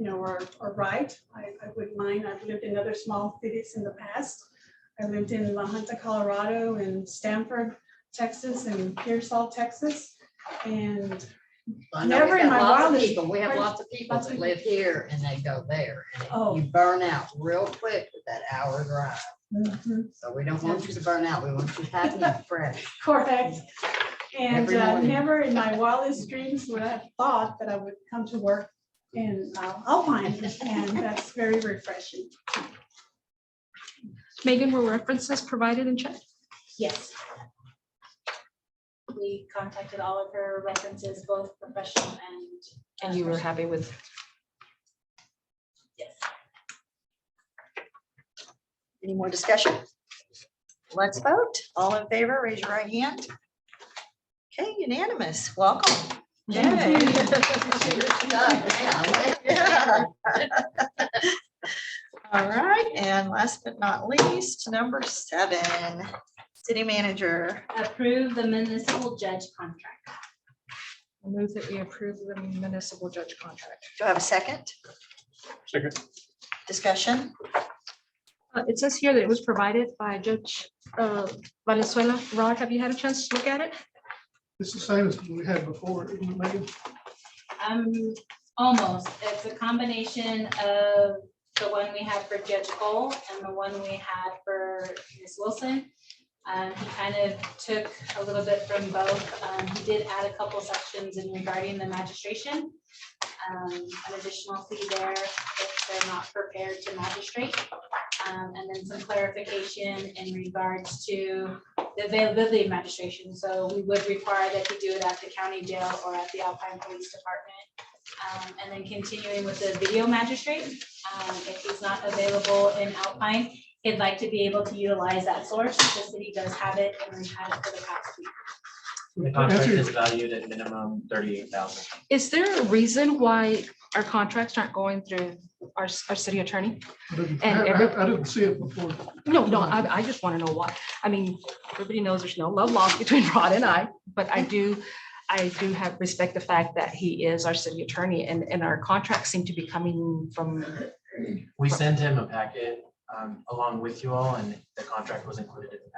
are right, I wouldn't mind. I've lived in other small cities in the past. I lived in La Junta, Colorado, and Stanford, Texas, and Pearsall, Texas. And I know Never we've in got my lots of wildest- people. We have lots of people lots that of live here and they go there. And Oh. you burn out real quick with that hour drive. Mhm, So we don't want you to burn out. We want you happy and fresh. correct. And Every morning. never in my wildest dreams would I have thought that I would come to work in Alpine, and that's very refreshing. Megan, were references provided in chat? Yes. We contacted all of her references, both professional And you were happy with? Yes. Any more discussion? Let's vote. All in favor, raise your right hand. Okay, unanimous. Welcome. Yay. Yeah. All right, and last but not least, number 7, city manager. Approve the municipal judge contract. I move that we approve the municipal judge contract. Do I have a second? Second. Discussion? It says here that it was provided by Judge Valenzuela. Rod, have you had a chance to look at it? It's the same as we had before, isn't it, Megan? Almost. It's a combination of the one we had for Judge Cole and the one we had for Ms. Wilson. He kind of took a little bit from both. He did add a couple sections in regarding the magistration. An additional fee there if they're not prepared to magistrate. And then some clarification in regards to the availability of magistration. So we would require that he do it at the county jail or at the Alpine Police Department. And then continuing with the video magistrate, if he's not available in Alpine, he'd like to be able to utilize that source. The city does have it and we've had it for the past week. The contract is valued at minimum 38,000. Is there a reason why our contracts aren't going through our city attorney? I didn't- And I didn't see it before. No, I just want to know why. I mean, everybody knows there's no love lost between Rod and I, but I do have respect the fact that he is our city attorney and our contracts seem to be coming from. We sent him a packet along with you all, and the contract was included in the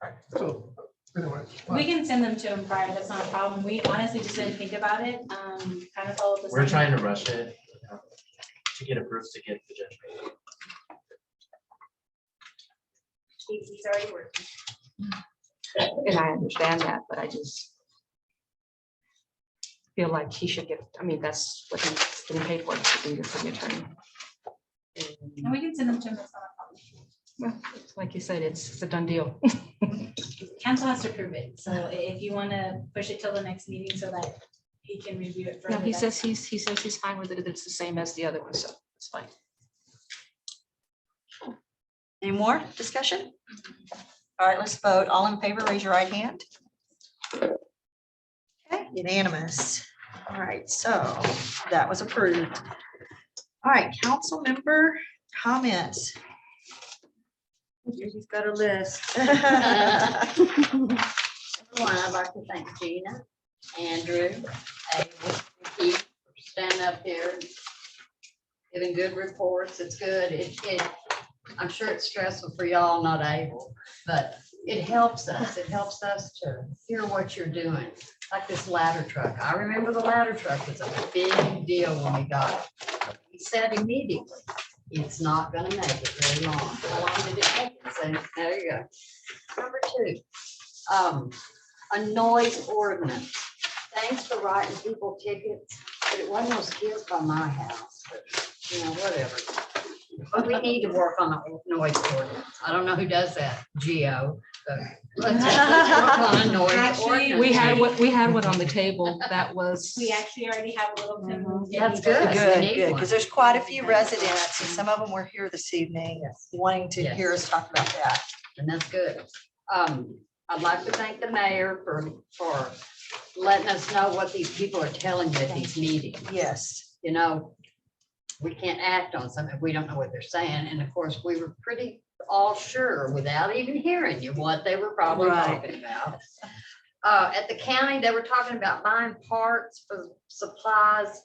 packet. So, anyway. We can send them to him prior, that's not a problem. We honestly just didn't think about it, kind of followed the. We're same- trying to rush it to get approved to get the judgment. He's already working. And I understand that, but I just feel like he should get, I mean, that's what he's getting paid for, to be the city attorney. And we can send them to him, that's not a problem. Well, like you said, it's a done deal. Council has to approve it, so if you want to push it till the next meeting so that he can review it further. No, he that's- says he's fine with it. It's the same as the other one, so it's fine. Any more discussion? All right, let's vote. All in favor, raise your right hand. Okay, unanimous. All right, so that was approved. All right, council member comments. He's got a list. One, I'd like to thank Gina, Andrew, Abel, Keith for standing up here, giving good reports. It's good. I'm sure it's stressful for y'all not able, but it helps us. It helps us to hear what you're doing. Like this ladder truck. I remember the ladder truck was a big deal when we got it. He said immediately, it's not gonna make it very long. How long did it take? So there you go. Number 2, a noise ordinance. Thanks for writing people tickets, but it wasn't those kids by my house, but whatever. But we need to work on a noise ordinance. I don't know who does that, Geo, but let's work on a noise Actually, ordinance. We had one on the table that was. We actually already have a little. That's good. We Good, need good, one. because there's quite a few residents, and some of them were here this evening Yes. wanting to Yes. hear us talk about that. And that's good. I'd like to thank the mayor for letting us know what these people are telling you at these meetings. Yes. we can't act on something if we don't know what they're saying. And of course, we were pretty all sure without even hearing you what they were probably Right. talking about. At the county, they were talking about buying parts for supplies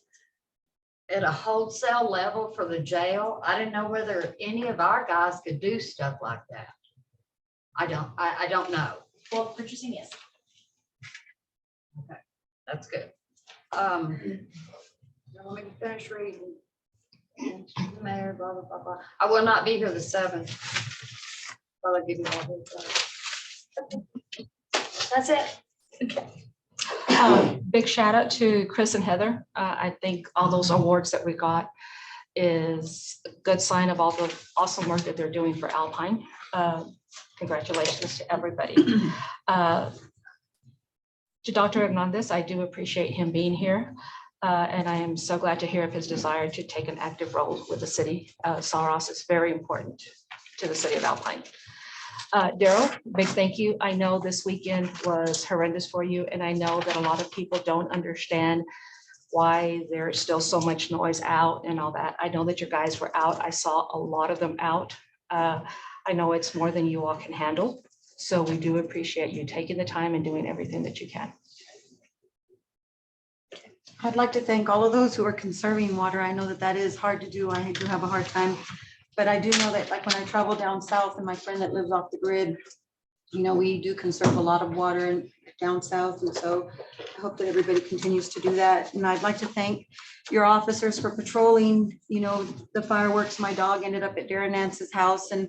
at a wholesale level for the jail. I didn't know whether any of our guys could do stuff like that. I don't know. Well, purchasing, yes. That's good. Let me finish reading. Mayor, blah, blah, blah, blah. I will not be here the 7th. Well, I'll give you all this. That's it. Big shout out to Chris and Heather. I think all those awards that we got is a good sign of all the awesome work that they're doing for Alpine. Congratulations to everybody. To Dr. Hernandez, I do appreciate him being here. And I am so glad to hear of his desire to take an active role with the city. Saros is very important to the city of Alpine. Daryl, big thank you. I know this weekend was horrendous for you, and I know that a lot of people don't understand why there's still so much noise out and all that. I know that your guys were out. I saw a lot of them out. I know it's more than you all can handle. So we do appreciate you taking the time and doing everything that you can. I'd like to thank all of those who are conserving water. I know that that is hard to do. I do have a hard time. But I do know that like when I travel down south and my friend that lives off the grid, you know, we do conserve a lot of water down south. And so I hope that everybody continues to do that. And I'd like to thank your officers for patrolling, you know, the fireworks. My dog ended up at Darren Nance's house and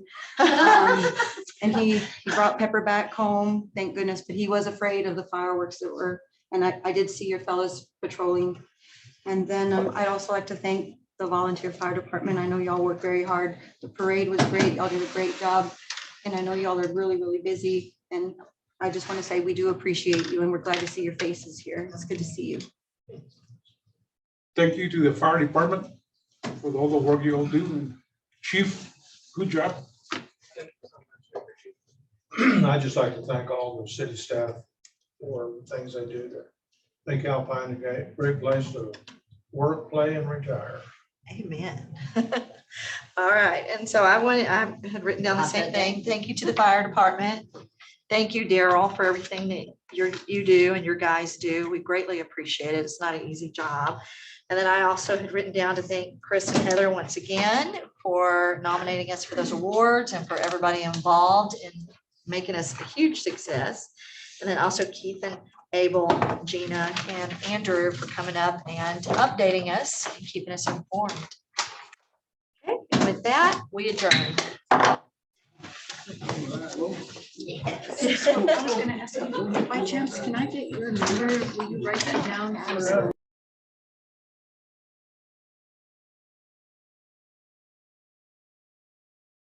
he brought Pepper back home, thank goodness, but he was afraid of the fireworks that were, and I did see your fellows patrolling. And then I'd also like to thank the volunteer fire department. I know y'all work very hard. The parade was great. Y'all did a great job. And I know y'all are really, really busy. And I just want to say we do appreciate you and we're glad to see your faces here. It's good to see you. Thank you to the fire department for all the work you all do. And Chief, good job. I'd just like to thank all the city staff for the things they do to make Alpine a great place to work, play, and retire. Amen. All right, and so I had written down the same thing. Thank you to the fire department. Thank you, Daryl, for everything that you do and your guys do. We greatly appreciate it. It's not an easy job. And then I also had written down to thank Chris and Heather once again for nominating us for those awards and for everybody involved in making us a huge success. And then also Keith and Abel, Gina, and Andrew for coming up and updating us and keeping us informed. Okay, and with that, we adjourn. Yes. I was gonna ask you, by chance, can I get your number? Will you write that down?